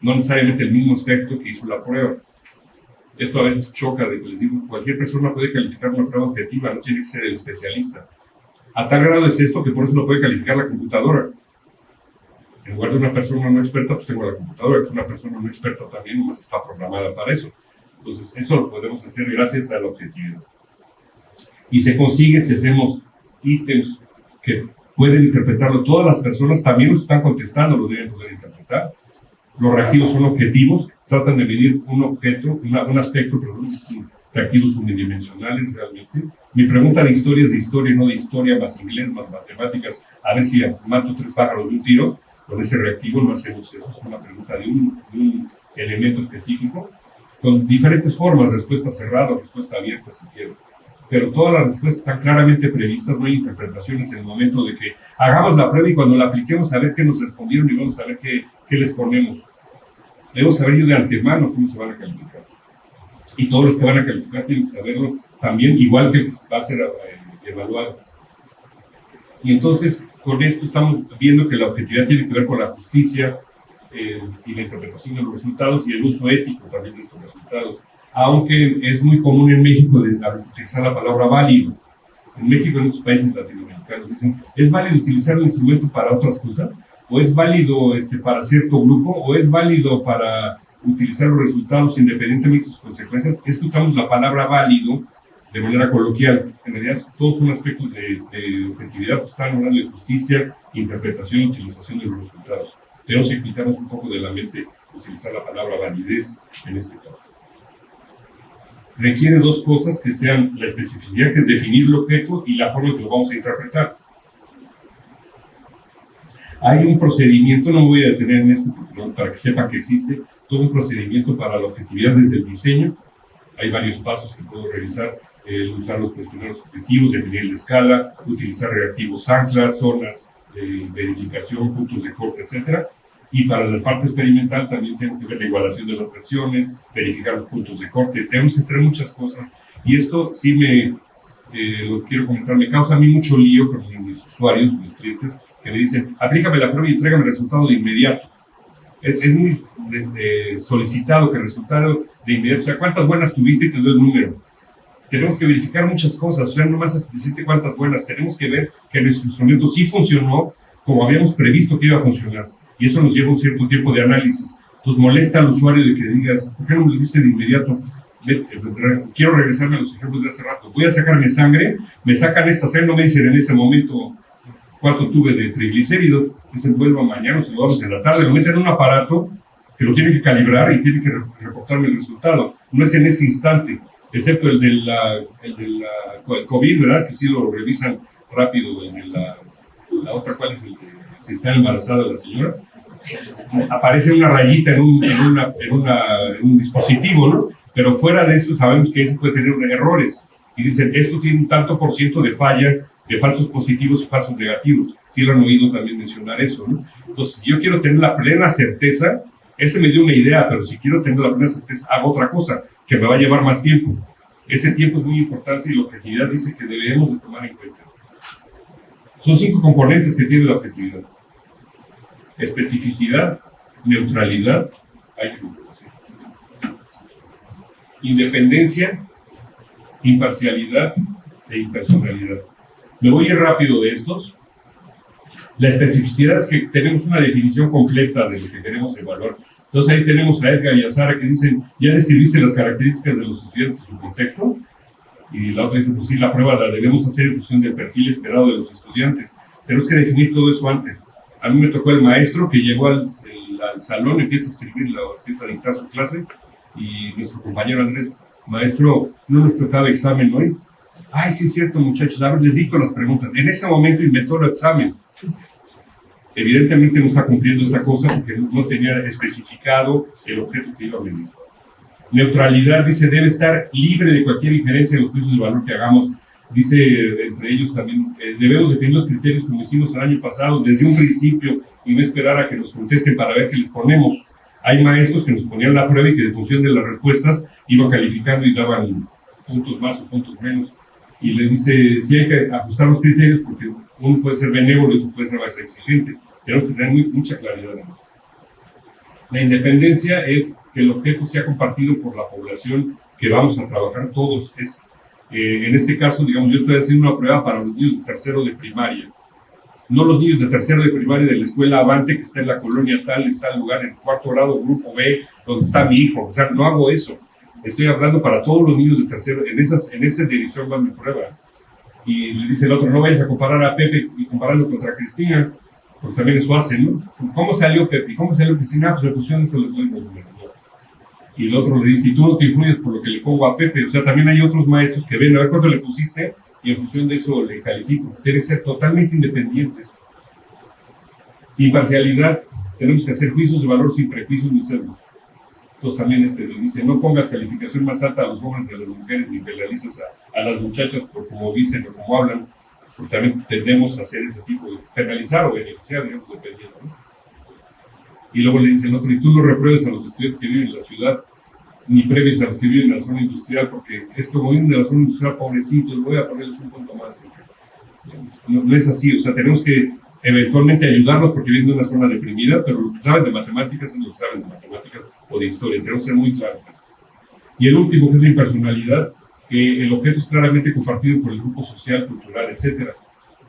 no necesariamente el mismo experto que hizo la prueba. Esto a veces choca, de que les digo, cualquier persona puede calificar una prueba objetiva, no tiene que ser el especialista. A tal grado es esto que por eso lo puede calificar la computadora. En lugar de una persona no experta, pues tengo la computadora, que es una persona no experta también, nomás está programada para eso. Entonces, eso lo podemos hacer gracias a la objetividad. Y se consigue si hacemos ítems que pueden interpretarlo todas las personas, también los están contestando, lo deben poder interpretar. Los reactivos son objetivos, tratan de medir un objeto, un aspecto, pero no son reactivos unidimensionales realmente. Mi pregunta de historia es de historia, no de historia, más inglés, más matemáticas, a ver si mato 3 pájaros de un tiro. Con ese reactivo no hacemos eso, es una pregunta de un elemento específico, con diferentes formas, respuesta cerrada, respuesta abierta, si quiero. Pero todas las respuestas están claramente previstas, no hay interpretaciones en el momento de que hagamos la prueba y cuando la apliquemos a ver qué nos respondieron y vamos a ver qué les ponemos. Debemos saber yo de antemano cómo se van a calificar. Y todos los que van a calificar tienen que saberlo también, igual que va a ser evaluado. Y entonces, con esto estamos viendo que la objetividad tiene que ver con la justicia y la interpretación de los resultados y el uso ético también de estos resultados. Aunque es muy común en México utilizar la palabra válido. En México y en otros países latinoamericanos dicen, ¿es válido utilizar el instrumento para otras cosas? ¿O es válido para cierto grupo? ¿O es válido para utilizar los resultados independientemente de sus consecuencias? Es que usamos la palabra válido de manera coloquial. En realidad todos son aspectos de objetividad, pues están hablando de justicia, interpretación y utilización de los resultados. Tenemos que quitarnos un poco de la mente utilizar la palabra validez en este caso. Requiere 2 cosas que sean la especificidad, que es definir el objeto, y la forma en que lo vamos a interpretar. Hay un procedimiento, no me voy a detener en esto para que sepan que existe, todo un procedimiento para la objetividad desde el diseño. Hay varios pasos que puedo revisar, usar los cuestionarios objetivos, definir la escala, utilizar reactivos anclas, zonas de verificación, puntos de corte, etc. Y para la parte experimental también tengo que ver la igualación de las versiones, verificar los puntos de corte. Tenemos que hacer muchas cosas. Y esto sí lo quiero comentar, me causa a mí mucho lío con mis usuarios, mis clientes, que me dicen, aplícame la prueba y entrégame el resultado de inmediato. Es muy solicitado que el resultado de inmediato, o sea, ¿cuántas buenas tuviste y te doy el número? Tenemos que verificar muchas cosas, o sea, no más decirte cuántas buenas, tenemos que ver que nuestro instrumento sí funcionó como habíamos previsto que iba a funcionar. Y eso nos lleva un cierto tiempo de análisis. Entonces molesta al usuario de que digas, ¿por qué no me lo diste de inmediato? Quiero regresarme a los ejemplos de hace rato. Voy a sacarme sangre, me sacan esta sangre, no me dicen en ese momento cuánto tuve de triglicéridos. Dicen, vuelvo mañana, o se lo damos en la tarde, lo meten en un aparato que lo tiene que calibrar y tiene que reportarme el resultado. No es en ese instante, excepto el del COVID, ¿verdad? Que sí lo revisan rápido en la otra, ¿cuál es el de si está embarazada la señora? Aparece una rayita en un dispositivo, ¿no? Pero fuera de eso sabemos que eso puede tener errores. Y dicen, esto tiene un tanto por ciento de falla de falsos positivos y falsos negativos. Sí lo han oído también mencionar eso, ¿no? Entonces, si yo quiero tener la plena certeza, ese me dio una idea, pero si quiero tener la plena certeza, hago otra cosa, que me va a llevar más tiempo. Ese tiempo es muy importante y la objetividad dice que debemos de tomar en cuenta. Son 5 componentes que tiene la objetividad: especificidad, neutralidad, independencia, imparcialidad e impersonalidad. Me voy a ir rápido de estos. La especificidad es que tenemos una definición completa de lo que queremos evaluar. Entonces ahí tenemos a Edgar y a Sara que dicen, ¿ya describiste las características de los estudiantes y su contexto? Y la otra dice, pues sí, la prueba la debemos hacer en función del perfil esperado de los estudiantes. Tenemos que definir todo eso antes. A mí me tocó el maestro que llegó al salón, empieza a escribir, empieza a dictar su clase, y nuestro compañero Andrés, maestro, ¿no nos tocaba examen hoy? Ay, sí es cierto, muchachos, a ver, les dicto las preguntas. En ese momento inventó el examen. Evidentemente no está cumpliendo esta cosa porque no tenía especificado el objeto que iba a medir. Neutralidad, dice, debe estar libre de cualquier injerencia en los juicios de valor que hagamos. Dice, entre ellos también, debemos definir los criterios como hicimos el año pasado, desde un principio, y no esperar a que nos contesten para ver qué les ponemos. Hay maestros que nos ponían la prueba y que de función de las respuestas iban calificando y daban puntos más o puntos menos. Y les dice, sí hay que ajustar los criterios porque uno puede ser benévolo y otro puede ser más exigente. Tenemos que tener mucha claridad en eso. La independencia es que el objeto sea compartido por la población que vamos a trabajar todos. En este caso, digamos, yo estoy haciendo una prueba para los niños de tercero de primaria. No los niños de tercero de primaria de la escuela Avante, que está en la colonia tal, en tal lugar, en cuarto grado, grupo B, donde está mi hijo. O sea, no hago eso. Estoy hablando para todos los niños de tercero. En esa dirección va mi prueba. Y le dice el otro, no vayas a comparar a Pepe y compararlo contra Cristina, porque también eso hacen, ¿no? ¿Cómo salió Pepe? ¿Cómo salió Cristina? Pues en función de eso les doy los números. Y el otro le dice, y tú no te influyes por lo que le pongo a Pepe. O sea, también hay otros maestros que ven a ver cuánto le pusiste y en función de eso le califico. Tienen que ser totalmente independientes. Imparcialidad, tenemos que hacer juicios de valor sin prejuicios ni sesgos. Entonces también le dice, no pongas calificación más alta a los hombres que a las mujeres, ni penalices a las muchachas por cómo dicen o cómo hablan, porque también tendemos a hacer ese tipo de penalizar o beneficiar, digamos, dependiendo, ¿no? Y luego le dice el otro, y tú no repruebes a los estudiantes que viven en la ciudad, ni previes a los que viven en la zona industrial, porque es como viven de la zona industrial, pobrecitos, voy a ponerles un punto más. No es así, o sea, tenemos que eventualmente ayudarlos porque viven en una zona deprimida, pero lo que saben de matemáticas es lo que saben de matemáticas o de historia, tenemos que ser muy claros. Y el último, que es la impersonalidad, que el objeto es claramente compartido por el grupo social, cultural, etc.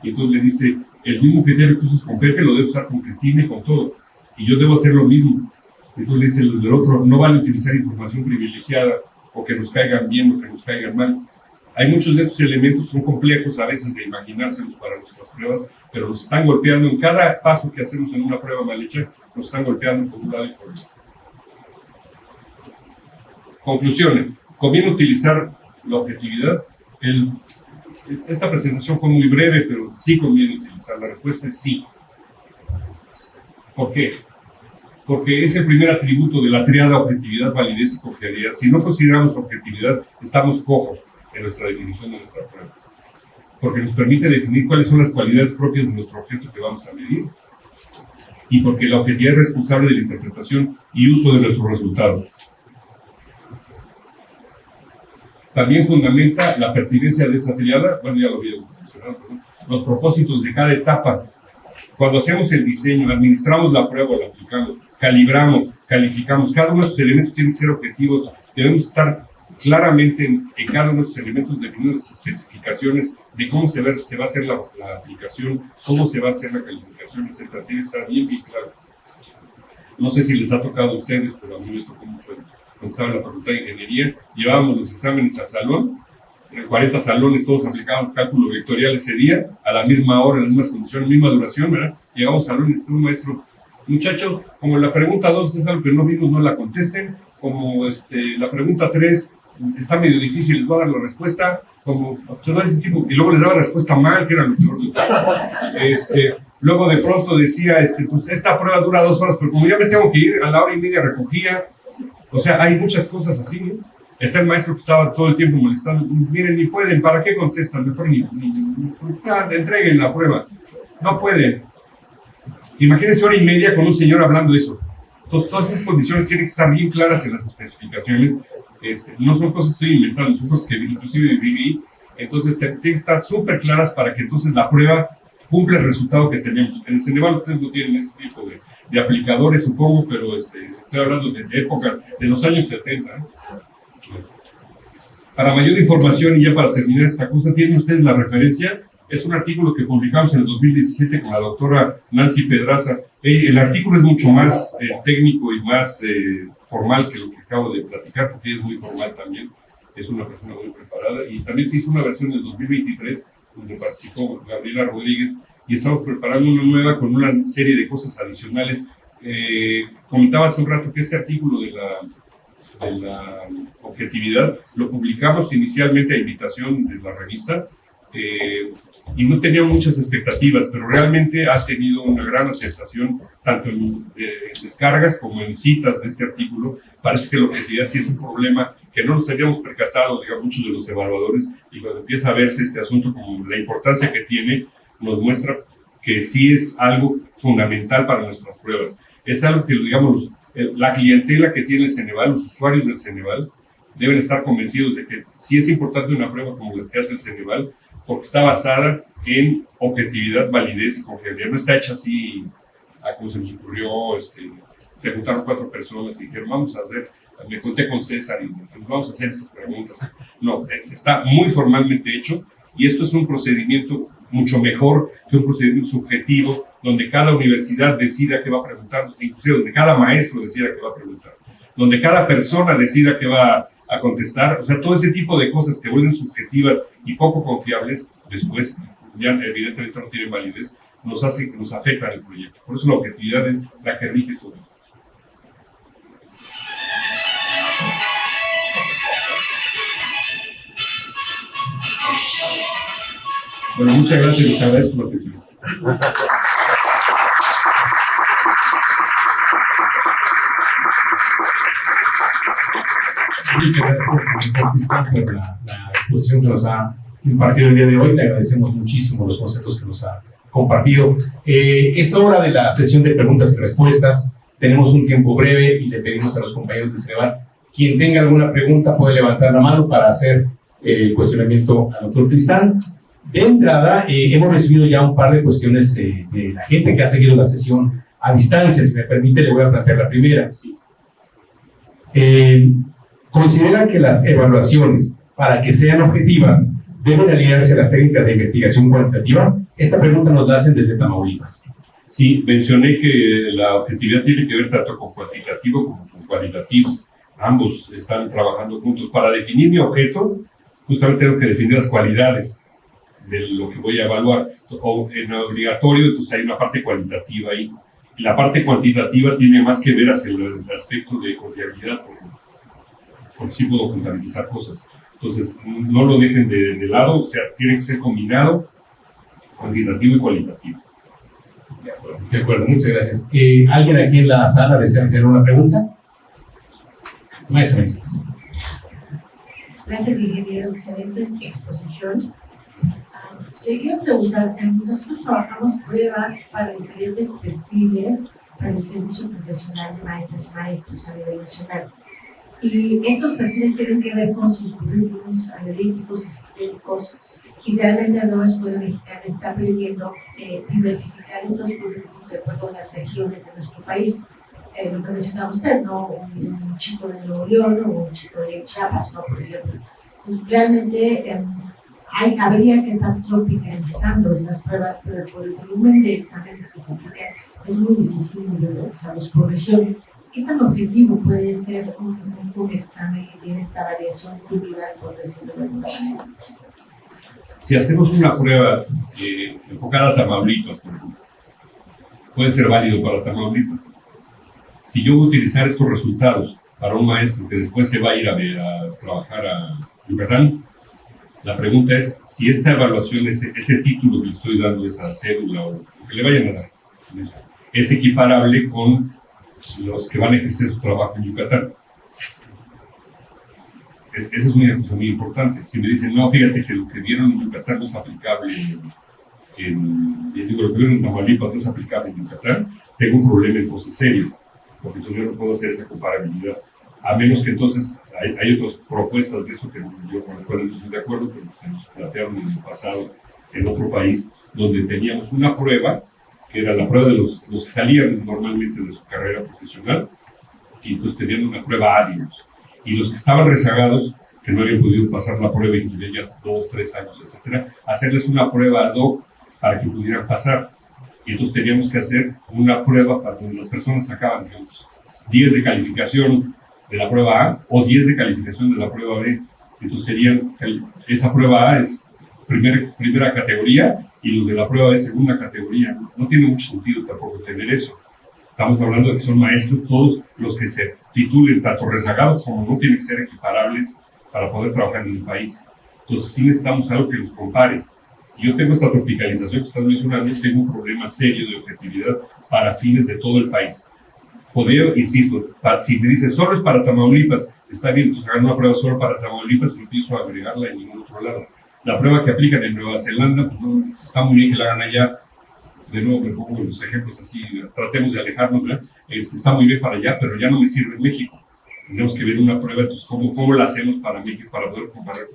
Y entonces le dice, el mismo criterio que usas con Pepe lo debe usar con Cristina y con todos. Y yo debo hacer lo mismo. Entonces le dice el del otro, no vale utilizar información privilegiada o que nos caigan bien o que nos caigan mal. Hay muchos de estos elementos, son complejos a veces de imaginárselos para nuestras pruebas, pero nos están golpeando en cada paso que hacemos en una prueba mal hecha, nos están golpeando por un lado y por otro. Conclusiones. ¿Conviene utilizar la objetividad? Esta presentación fue muy breve, pero sí conviene utilizar. La respuesta es sí. ¿Por qué? Porque es el primer atributo de la triada objetividad, validez y confiabilidad. Si no consideramos objetividad, estamos cojos en nuestra definición de nuestra prueba. Porque nos permite definir cuáles son las cualidades propias de nuestro objeto que vamos a medir. Y porque la objetividad es responsable de la interpretación y uso de nuestros resultados. También fundamenta la pertinencia de esa triada, bueno, ya lo había mencionado, los propósitos de cada etapa. Cuando hacemos el diseño, administramos la prueba, la aplicamos, calibramos, calificamos, cada uno de esos elementos tiene que ser objetivos, debemos estar claramente en cada uno de esos elementos definiendo las especificaciones de cómo se va a hacer la aplicación, cómo se va a hacer la calificación, etc. Tiene que estar bien claro. No sé si les ha tocado a ustedes, pero a mí me tocó mucho cuando estaba en la Facultad de Ingeniería, llevábamos los exámenes al salón, 40 salones, todos aplicaban cálculo vectorial ese día, a la misma hora, en las mismas condiciones, misma duración, ¿verdad? Llegamos al salón y un maestro, muchachos, como la pregunta 2 es algo que no vimos, no la contesten, como la pregunta 3 está medio difícil, les voy a dar la respuesta, como todo ese tipo, y luego les daba la respuesta mal, que era lo peor. Luego de pronto decía, pues esta prueba dura 2 horas, pero como ya me tengo que ir, a la hora y media recogía. O sea, hay muchas cosas así, ¿no? Está el maestro que estaba todo el tiempo molestando. Miren, ni pueden, ¿para qué contestan? Mejor entreguen la prueba. No pueden. Imagínense hora y media con un señor hablando eso. Entonces, todas esas condiciones tienen que estar bien claras en las especificaciones. No son cosas que estoy inventando, son cosas que inclusive viví. Entonces, tienen que estar súper claras para que entonces la prueba cumpla el resultado que tenemos. En el Ceneval ustedes no tienen ese tipo de aplicadores, supongo, pero estoy hablando de época, de los años 70. ¿No? Para mayor información, y ya para terminar esta cosa, tienen ustedes la referencia. Es un artículo que publicamos en el 2017 con la doctora Nancy Pedraza. El artículo es mucho más técnico y más formal que lo que acabo de platicar, porque ella es muy formal también. Es una persona muy preparada. Y también se hizo una versión en el 2023, donde participó Gabriela Rodríguez, y estamos preparando una nueva con una serie de cosas adicionales. Comentaba hace un rato que este artículo de la objetividad lo publicamos inicialmente a invitación de la revista, y no tenía muchas expectativas, pero realmente ha tenido una gran aceptación, tanto en descargas como en citas de este artículo. Parece que la objetividad sí es un problema que no nos habíamos percatado, digamos, muchos de los evaluadores, y cuando empieza a verse este asunto como la importancia que tiene, nos muestra que sí es algo fundamental para nuestras pruebas. Es algo que, digamos, la clientela que tiene el Ceneval, los usuarios del Ceneval, deben estar convencidos de que sí es importante una prueba como la que hace el Ceneval, porque está basada en objetividad, validez y confiabilidad. No está hecha así, como se nos ocurrió, se juntaron 4 personas y dijeron, vamos a hacer, me conté con César y vamos a hacer estas preguntas. No, está muy formalmente hecho, y esto es un procedimiento mucho mejor que un procedimiento subjetivo, donde cada universidad decida qué va a preguntar, inclusive donde cada maestro decida qué va a preguntar, donde cada persona decida qué va a contestar. O sea, todo ese tipo de cosas que vuelven subjetivas y poco confiables, después ya evidentemente no tienen validez, nos afectan el proyecto. Por eso la objetividad es la que rige todo esto. Bueno, muchas gracias, les agradezco la atención. Muchas gracias por la exposición que nos ha impartido el día de hoy. Le agradecemos muchísimo los conceptos que nos ha compartido. Es hora de la sesión de preguntas y respuestas. Tenemos un tiempo breve y le pedimos a los compañeros de Ceneval, quien tenga alguna pregunta puede levantar la mano para hacer el cuestionamiento al doctor Tristán. De entrada, hemos recibido ya un par de cuestiones de la gente que ha seguido la sesión a distancia. Si me permite, le voy a plantear la primera. Sí. ¿Considera que las evaluaciones, para que sean objetivas, deben alinearse a las técnicas de investigación cuantitativa? Esta pregunta nos la hacen desde Tamaulipas. Sí, mencioné que la objetividad tiene que ver tanto con cuantitativo como con cualitativo. Ambos están trabajando juntos. Para definir mi objeto, justamente tengo que definir las cualidades de lo que voy a evaluar. O en obligatorio, entonces hay una parte cualitativa ahí. Y la parte cuantitativa tiene más que ver hacia el aspecto de confiabilidad, porque sí puedo contabilizar cosas. Entonces, no lo dejen de lado, o sea, tiene que ser combinado, cuantitativo y cualitativo. De acuerdo, muchas gracias. ¿Alguien aquí en la sala desea hacer una pregunta? Maestro. Gracias, ingeniero. Excelente exposición. Le quiero preguntar, nosotros trabajamos pruebas para diferentes perfiles para el servicio profesional de maestras y maestros a nivel nacional. Y estos perfiles tienen que ver con sus currículums analíticos y sistémicos, y realmente la nueva escuela mexicana está previendo diversificar estos currículums de acuerdo a las regiones de nuestro país. Lo que mencionaba usted, ¿no? Un chico de Nuevo León o un chico de Chiapas, ¿no? Por ejemplo. Entonces, realmente habría que estar tropicalizando estas pruebas, pero por el volumen de exámenes que se aplican es muy difícil individualizarlos por región. ¿Qué tan objetivo puede ser un examen que tiene esta variación cultural, por decirlo de alguna manera? Si hacemos una prueba enfocada a Tamaulipas, por ejemplo, puede ser válido para Tamaulipas. Si yo voy a utilizar estos resultados para un maestro que después se va a ir a trabajar a Yucatán, la pregunta es si esta evaluación, ese título que le estoy dando, esa cédula o lo que le vayan a dar, es equiparable con los que van a ejercer su trabajo en Yucatán. Eso es muy importante. Si me dicen, no, fíjate que lo que vieron en Yucatán no es aplicable lo que vieron en Tamaulipas no es aplicable en Yucatán, tengo un problema entonces serio. porque entonces yo no puedo hacer esa comparabilidad, a menos que entonces hay otras propuestas de eso que yo con las cuales no estoy de acuerdo, pero se nos plantearon en el pasado en otro país, donde teníamos una prueba, que era la prueba de los que salían normalmente de su carrera profesional, y entonces tenían una prueba A, digamos. Y los que estaban rezagados, que no habían podido pasar la prueba y que tenían ya 2, 3 años, etcétera, hacerles una prueba ad hoc para que pudieran pasar. Y entonces teníamos que hacer una prueba para donde las personas sacaban, digamos, 10 de calificación de la prueba A o 10 de calificación de la prueba B. Entonces serían, esa prueba A es primera categoría y los de la prueba B segunda categoría. No tiene mucho sentido tampoco tener eso. Estamos hablando de que son maestros, todos los que se titulen, tanto rezagados como no, tienen que ser equiparables para poder trabajar en el país. Entonces sí necesitamos algo que los compare. Si yo tengo esta tropicalización que estás mencionando, tengo un problema serio de objetividad para fines de todo el país. Podría, insisto, si me dice solo es para Tamaulipas, está bien, entonces hagan una prueba solo para Tamaulipas y no pienso agregarla en ningún otro lado. La prueba que aplican en Nueva Zelanda, pues no, está muy bien que la hagan allá. De nuevo me pongo los ejemplos así, tratemos de alejarnos, ¿verdad? Está muy bien para allá, pero ya no me sirve en México. Tenemos que ver una prueba, entonces, ¿cómo la hacemos para México para poder comparar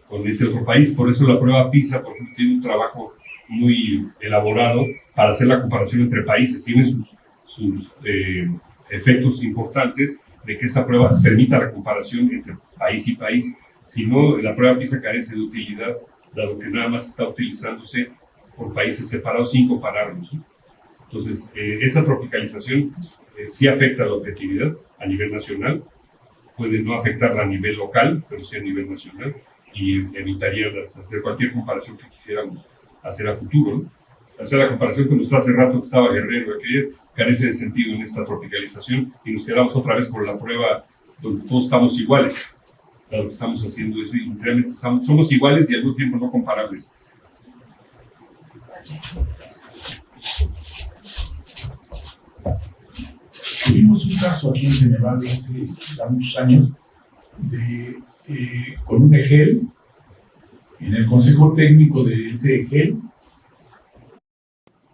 con ese otro país? Por eso la prueba PISA, por ejemplo, tiene un trabajo muy elaborado para hacer la comparación entre países. Tiene sus efectos importantes de que esa prueba permita la comparación entre país y país. Si no, la prueba PISA carece de utilidad, dado que nada más está utilizándose por países separados sin compararlos. Entonces, esa tropicalización sí afecta la objetividad a nivel nacional, puede no afectarla a nivel local, pero sí a nivel nacional, y evitaría hacer cualquier comparación que quisiéramos hacer a futuro, ¿no? Hacer la comparación que nos hace rato que estaba Guerrero, que carece de sentido en esta tropicalización, y nos quedamos otra vez con la prueba donde todos estamos iguales. Claro, estamos haciendo eso y realmente somos iguales y al mismo tiempo no comparables. Tuvimos un caso aquí en Ceneval hace ya muchos años con un EGEL. En el consejo técnico de ese EGEL,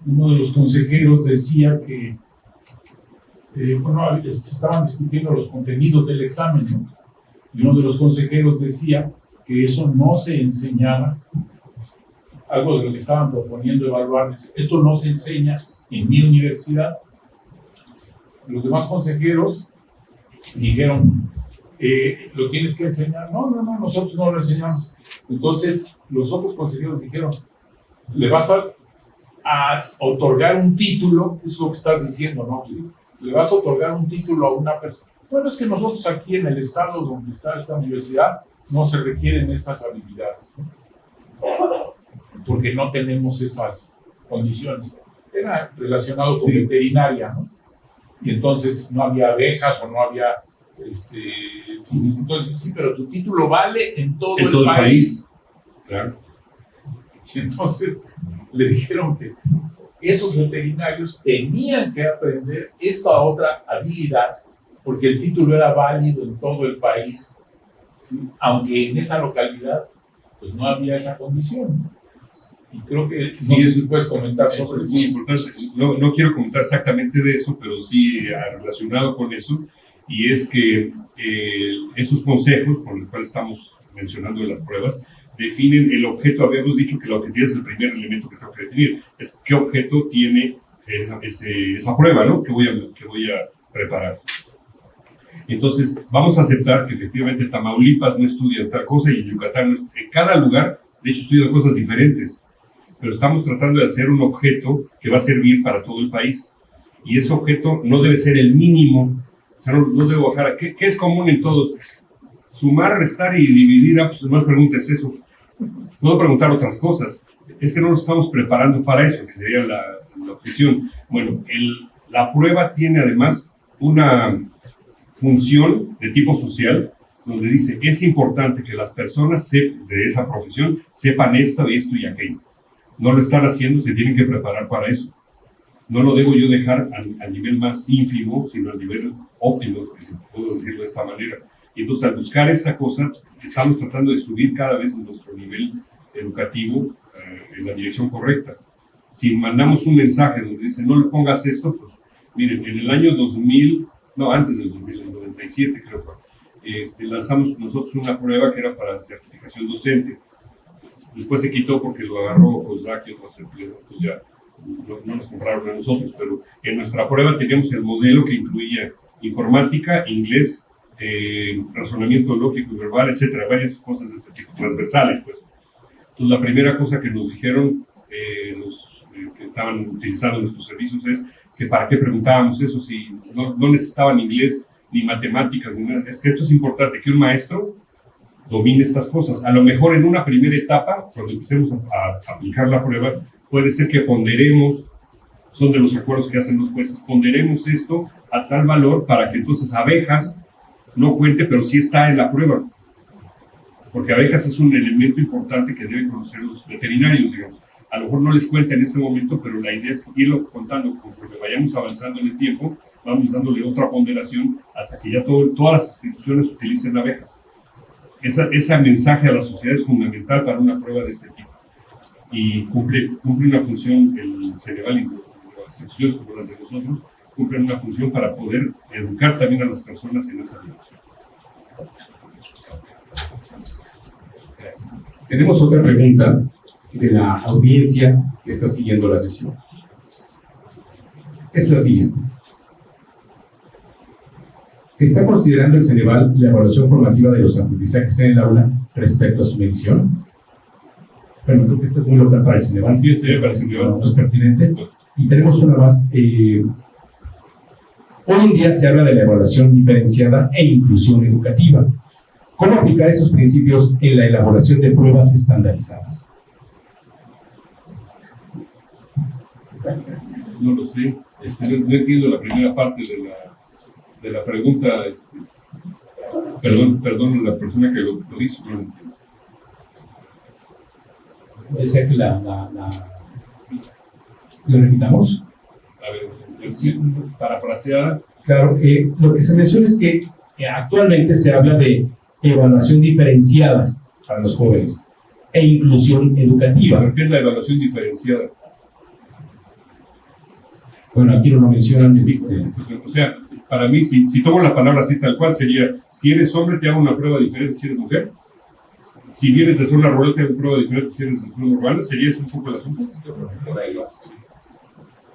uno de los consejeros decía que se estaban discutiendo los contenidos del examen, ¿no? Y uno de los consejeros decía que eso no se enseñaba, algo de lo que estaban proponiendo evaluar. Esto no se enseña en mi universidad. Los demás consejeros dijeron, lo tienes que enseñar. No, nosotros no lo enseñamos. Entonces, los otros consejeros dijeron, le vas a otorgar un título, eso es lo que estás diciendo, ¿no? Le vas a otorgar un título a una persona. Bueno, es que nosotros aquí en el estado donde está esta universidad no se requieren estas habilidades, ¿no? Porque no tenemos esas condiciones. Era relacionado con veterinaria, ¿no? Y entonces no había abejas o no había entonces sí, pero tu título vale en todo el país. Claro. Y entonces le dijeron que esos veterinarios tenían que aprender esta otra habilidad porque el título era válido en todo el país, ¿sí? Aunque en esa localidad pues no había esa condición. Y creo que no sé si puedes comentar sobre eso. Es muy importante. No quiero comentar exactamente de eso, pero sí relacionado con eso, y es que esos consejos por los cuales estamos mencionando de las pruebas definen el objeto. Habíamos dicho que la objetividad es el primer elemento que tengo que definir, es qué objeto tiene esa prueba, ¿no? que voy a preparar. Entonces, vamos a aceptar que efectivamente Tamaulipas no estudia tal cosa y Yucatán no estudia. En cada lugar, de hecho, estudian cosas diferentes, pero estamos tratando de hacer un objeto que va a servir para todo el país. Y ese objeto no debe ser el mínimo, o sea, no debo bajar a ¿qué es común en todos? Sumar, restar y dividir. Pues más preguntas eso. Puedo preguntar otras cosas. Es que no nos estamos preparando para eso, que sería la objeción. Bueno, la prueba tiene además una función de tipo social, donde dice, es importante que las personas de esa profesión sepan esto y aquello. No lo están haciendo, se tienen que preparar para eso. No lo debo yo dejar al nivel más ínfimo, sino al nivel óptimo, si puedo decirlo de esta manera. Y entonces, al buscar esa cosa, estamos tratando de subir cada vez nuestro nivel educativo en la dirección correcta. Si mandamos un mensaje donde dice, no le pongas esto, pues miren, en el año 2000 no, antes del 97 creo que lanzamos nosotros una prueba que era para certificación docente. Después se quitó porque lo agarró COSDAC y otras empresas, pues ya no nos compraron a nosotros, pero en nuestra prueba teníamos el modelo que incluía informática, inglés, razonamiento lógico y verbal, etcétera, varias cosas de este tipo, transversales, pues. Entonces, la primera cosa que nos dijeron los que estaban utilizando nuestros servicios es que para qué preguntábamos eso si no necesitaban inglés, ni matemáticas, ni nada. Es que esto es importante, que un maestro domine estas cosas. A lo mejor en una primera etapa, cuando empecemos a aplicar la prueba, puede ser que ponderemos, son de los acuerdos que hacen los jueces, ponderemos esto a tal valor para que entonces abejas no cuente, pero sí está en la prueba. Porque abejas es un elemento importante que deben conocer los veterinarios, digamos. A lo mejor no les cuenta en este momento, pero la idea es irlo contando conforme vayamos avanzando en el tiempo, vamos dándole otra ponderación hasta que ya todas las instituciones utilicen abejas. Ese mensaje a la sociedad es fundamental para una prueba de este tipo. Y cumple una función, el Ceneval y las instituciones como las de nosotros, cumplen una función para poder educar también a las personas en esa dirección. Gracias. Tenemos otra pregunta de la audiencia que está siguiendo la sesión. Es la siguiente. ¿Está considerando el Ceneval la evaluación formativa de los aprendizajes en el aula respecto a su medición? Bueno, creo que esta es muy local para el Ceneval. Sí, para el Ceneval. No es pertinente. Y tenemos una más. Hoy en día se habla de la evaluación diferenciada e inclusión educativa. ¿Cómo aplicar esos principios en la elaboración de pruebas estandarizadas? No lo sé. No entiendo la primera parte de la pregunta. Perdón a la persona que lo hizo. No lo entiendo. ¿Desea que lo repitamos? A ver, parafraseada. Claro, lo que se menciona es que actualmente se habla de evaluación diferenciada para los jóvenes e inclusión educativa. ¿Qué es la evaluación diferenciada? Bueno, aquí no lo mencionan. O sea, para mí, si tomo la palabra así tal cual, sería, si eres hombre, te hago una prueba diferente si eres mujer. Si vienes de zona rural, te hago una prueba diferente si eres de zona urbana. ¿Sería eso un poco el asunto?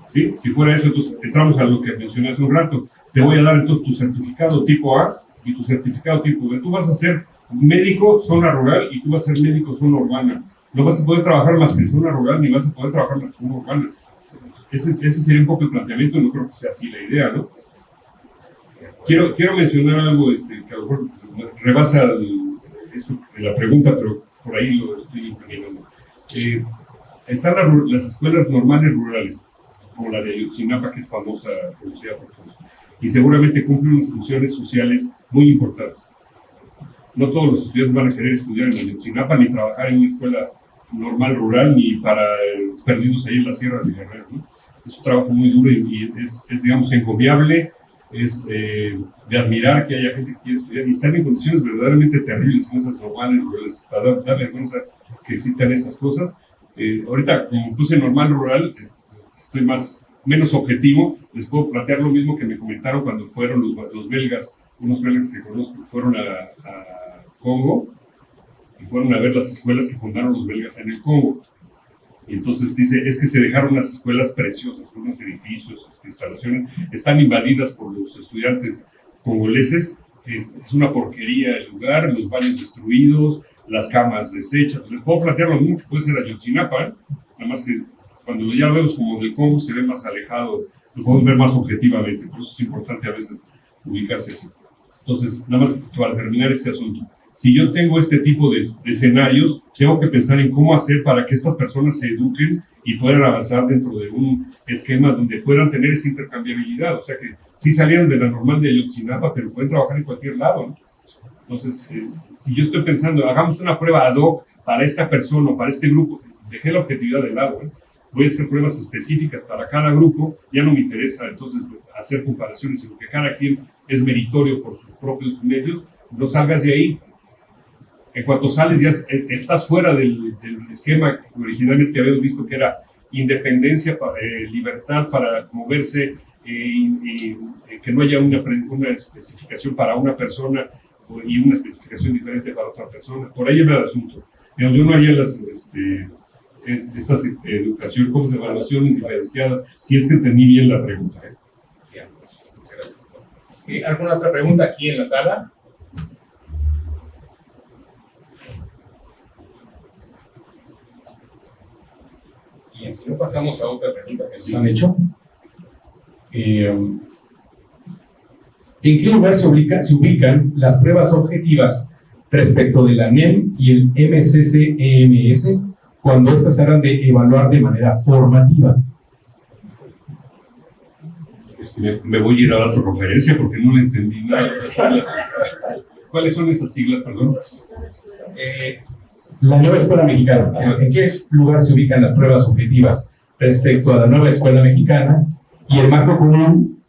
¿Sí? Si fuera eso, entonces entramos a lo que mencioné hace un rato. Te voy a dar entonces tu certificado tipo A y tu certificado tipo B. Tú vas a ser médico zona rural y tú vas a ser médico zona urbana. No vas a poder trabajar más que en zona rural ni vas a poder trabajar más que en zona urbana. Ese sería un poco el planteamiento, no creo que sea así la idea, ¿no? Quiero mencionar algo que a lo mejor rebasa eso de la pregunta, pero por ahí lo estoy implementando. Están las escuelas normales rurales, como la de Ayotzinapa, que es famosa, conocida por todos, y seguramente cumplen unas funciones sociales muy importantes. No todos los estudiantes van a querer estudiar en Ayotzinapa, ni trabajar en una escuela normal rural, ni para perdidos ahí en la sierra de Guerrero, ¿no? Es un trabajo muy duro y es digamos, encomiable, es de admirar que haya gente que quiere estudiar y están en condiciones verdaderamente terribles en esas normales rurales. Da vergüenza que existan esas cosas. Ahorita, como puse normal rural, estoy menos objetivo. Les puedo plantear lo mismo que me comentaron cuando fueron los belgas, unos belgas que conozco, que fueron a Congo y fueron a ver las escuelas que fundaron los belgas en el Congo. Y entonces dice, es que se dejaron unas escuelas preciosas, unos edificios, instalaciones, están invadidas por los estudiantes congoleses, es una porquería el lugar, los baños destruidos, las camas deshechas. Les puedo plantear lo mismo que puede ser Ayotzinapa, nada más que cuando ya lo vemos como del Congo se ve más alejado, lo podemos ver más objetivamente, por eso es importante a veces ubicarse así. Entonces, nada más para terminar este asunto. Si yo tengo este tipo de escenarios, tengo que pensar en cómo hacer para que estas personas se eduquen y puedan avanzar dentro de un esquema donde puedan tener esa intercambiabilidad. O sea que sí salieron de la normal de Ayotzinapa, pero pueden trabajar en cualquier lado, ¿no? Entonces, si yo estoy pensando, hagamos una prueba ad hoc para esta persona o para este grupo, dejé la objetividad de lado, ¿eh? Voy a hacer pruebas específicas para cada grupo, ya no me interesa entonces hacer comparaciones, sino que cada quien es meritorio por sus propios medios, no salgas de ahí. En cuanto sales ya estás fuera del esquema que originalmente habíamos visto que era independencia, libertad para moverse, que no haya una especificación para una persona y una especificación diferente para otra persona. Por ahí va el asunto. Digamos, yo no haría estas educación como evaluaciones diferenciadas, si es que entendí bien la pregunta. Bien, muchas gracias. ¿Alguna otra pregunta aquí en la sala? Bien, si no pasamos a otra pregunta que nos han hecho. ¿En qué lugar se ubican las pruebas objetivas respecto de la NEM y el MCC-EMS cuando estas se harán de evaluar de manera formativa? Me voy a ir a otra conferencia porque no le entendí nada de esas siglas. ¿Cuáles son esas siglas, perdón? La nueva escuela mexicana. ¿En qué lugar se ubican las pruebas objetivas respecto a la nueva escuela mexicana y el marco común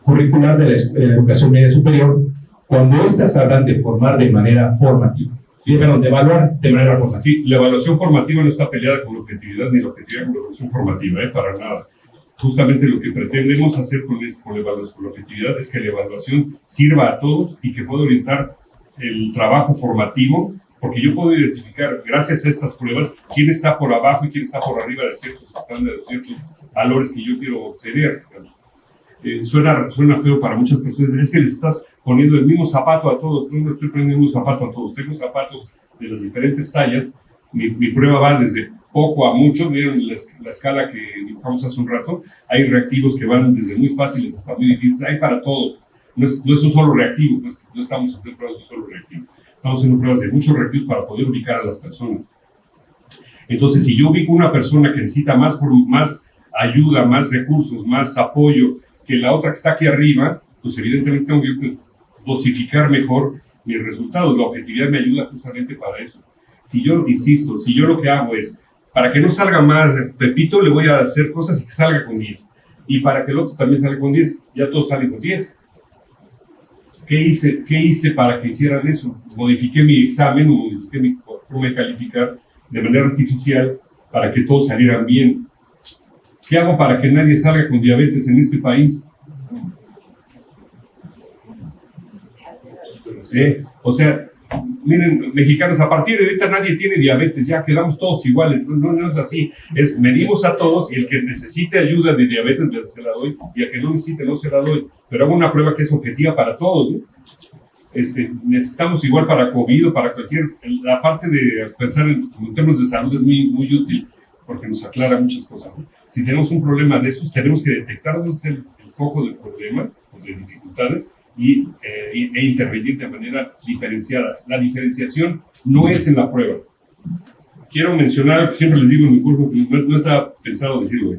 curricular de la educación media superior cuando éstas hablan de formar de manera formativa? Perdón, de evaluar de manera formativa. Sí, la evaluación formativa no está peleada con la objetividad ni la objetividad con la evaluación formativa, para nada. Justamente lo que pretendemos hacer con la objetividad es que la evaluación sirva a todos y que pueda orientar el trabajo formativo, porque yo puedo identificar, gracias a estas pruebas, quién está por abajo y quién está por arriba de ciertos estándares, ciertos valores que yo quiero obtener. Suena feo para muchas personas, es que les estás poniendo el mismo zapato a todos. No estoy poniendo el mismo zapato a todos, tengo zapatos de las diferentes tallas. Mi prueba va desde poco a mucho. Vieron la escala que dibujamos hace un rato, hay reactivos que van desde muy fáciles hasta muy difíciles, hay para todos. No es un solo reactivo, no estamos haciendo pruebas de un solo reactivo, estamos haciendo pruebas de muchos reactivos para poder ubicar a las personas. Entonces, si yo ubico una persona que necesita más ayuda, más recursos, más apoyo que la otra que está aquí arriba, pues evidentemente tengo que dosificar mejor mis resultados. La objetividad me ayuda justamente para eso. Si yo lo que hago es, para que no salga más Pepito, le voy a hacer cosas y que salga con 10. Y para que el otro también salga con 10, ya todos salen con 10. ¿Qué hice para que hicieran eso? Modifiqué mi examen, modifiqué mi forma de calificar de manera artificial para que todos salieran bien. ¿Qué hago para que nadie salga con diabetes en este país? O sea, miren, mexicanos, a partir de ahorita nadie tiene diabetes, ya quedamos todos iguales. No es así. Medimos a todos y el que necesite ayuda de diabetes se la doy y el que no necesite no se la doy. Pero hago una prueba que es objetiva para todos, ¿no? Necesitamos igual para COVID o para cualquier. La parte de pensar en términos de salud es muy, muy útil porque nos aclara muchas cosas, ¿no? Si tenemos un problema de esos, tenemos que detectar dónde es el foco del problema o de dificultades e intervenir de manera diferenciada. La diferenciación no es en la prueba. Quiero mencionar, siempre les digo en mi curso, no estaba pensado decirlo,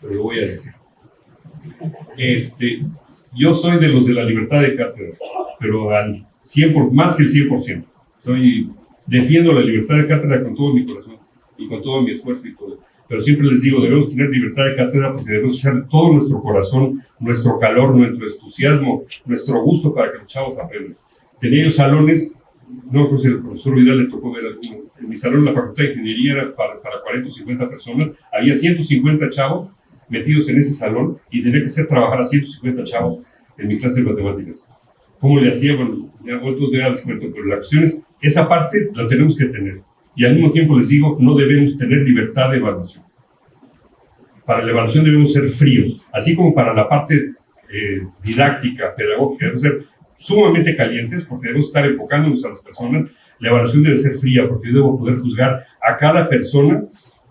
pero lo voy a decir. Yo soy de los de la libertad de cátedra, pero al 100%, más que el 100%. Defiendo la libertad de cátedra con todo mi corazón y con todo mi esfuerzo y todo. Pero siempre les digo, debemos tener libertad de cátedra porque debemos echar todo nuestro corazón, nuestro calor, nuestro entusiasmo, nuestro gusto para que los chavos aprendan. Tenía yo salones, no creo si al profesor Vidal le tocó ver alguno. En mi salón, la Facultad de Ingeniería era para 40 o 50 personas. Había 150 chavos metidos en ese salón y tenía que hacer trabajar a 150 chavos en mi clase de matemáticas. ¿Cómo le hacía? Bueno, ya les cuento, pero la cuestión es, esa parte la tenemos que tener. Y al mismo tiempo les digo, no debemos tener libertad de evaluación. Para la evaluación debemos ser fríos, así como para la parte didáctica, pedagógica, debemos ser sumamente calientes porque debemos estar enfocándonos a las personas. La evaluación debe ser fría porque yo debo poder juzgar a cada persona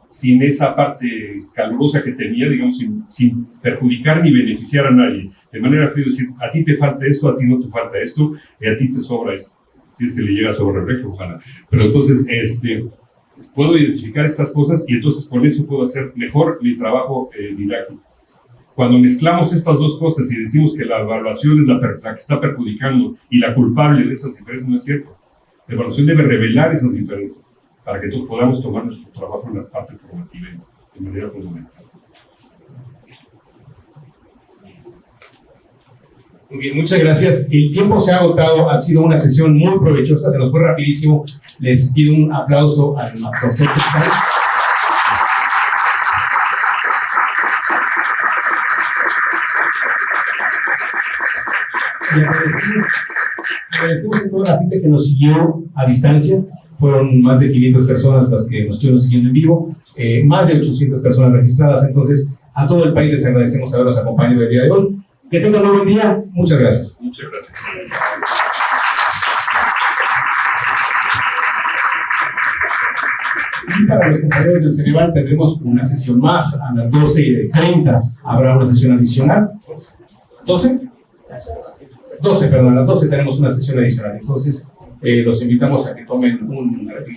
sin esa parte calurosa que tenía, digamos, sin perjudicar ni beneficiar a nadie. De manera fría, decir, a ti te falta esto, a ti no te falta esto, y a ti te sobra esto. Si es que le llega a sobrar, ojalá. Pero entonces, puedo identificar estas cosas y entonces con eso puedo hacer mejor mi trabajo didáctico. Cuando mezclamos estas dos cosas y decimos que la evaluación es la que está perjudicando y la culpable de esas diferencias, no es cierto. La evaluación debe revelar esas diferencias para que todos podamos tomar nuestro trabajo en la parte formativa de manera fundamental. Muy bien, muchas gracias. El tiempo se ha agotado, ha sido una sesión muy provechosa, se nos fue rapidísimo. Les pido un aplauso al doctor Pestal. Y agradecemos a toda la gente que nos siguió a distancia. Fueron más de 500 personas las que nos estuvieron siguiendo en vivo, más de 800 personas registradas. Entonces, a todo el país les agradecemos habernos acompañado el día de hoy. Que tengan un buen día. Muchas gracias. Muchas gracias. Y para los compañeros del Ceneval tendremos una sesión más a las 12:30. Habrá una sesión adicional. ¿12? 12, perdón, a las 12 tenemos una sesión adicional. Entonces, los invitamos a que tomen un refrigerio.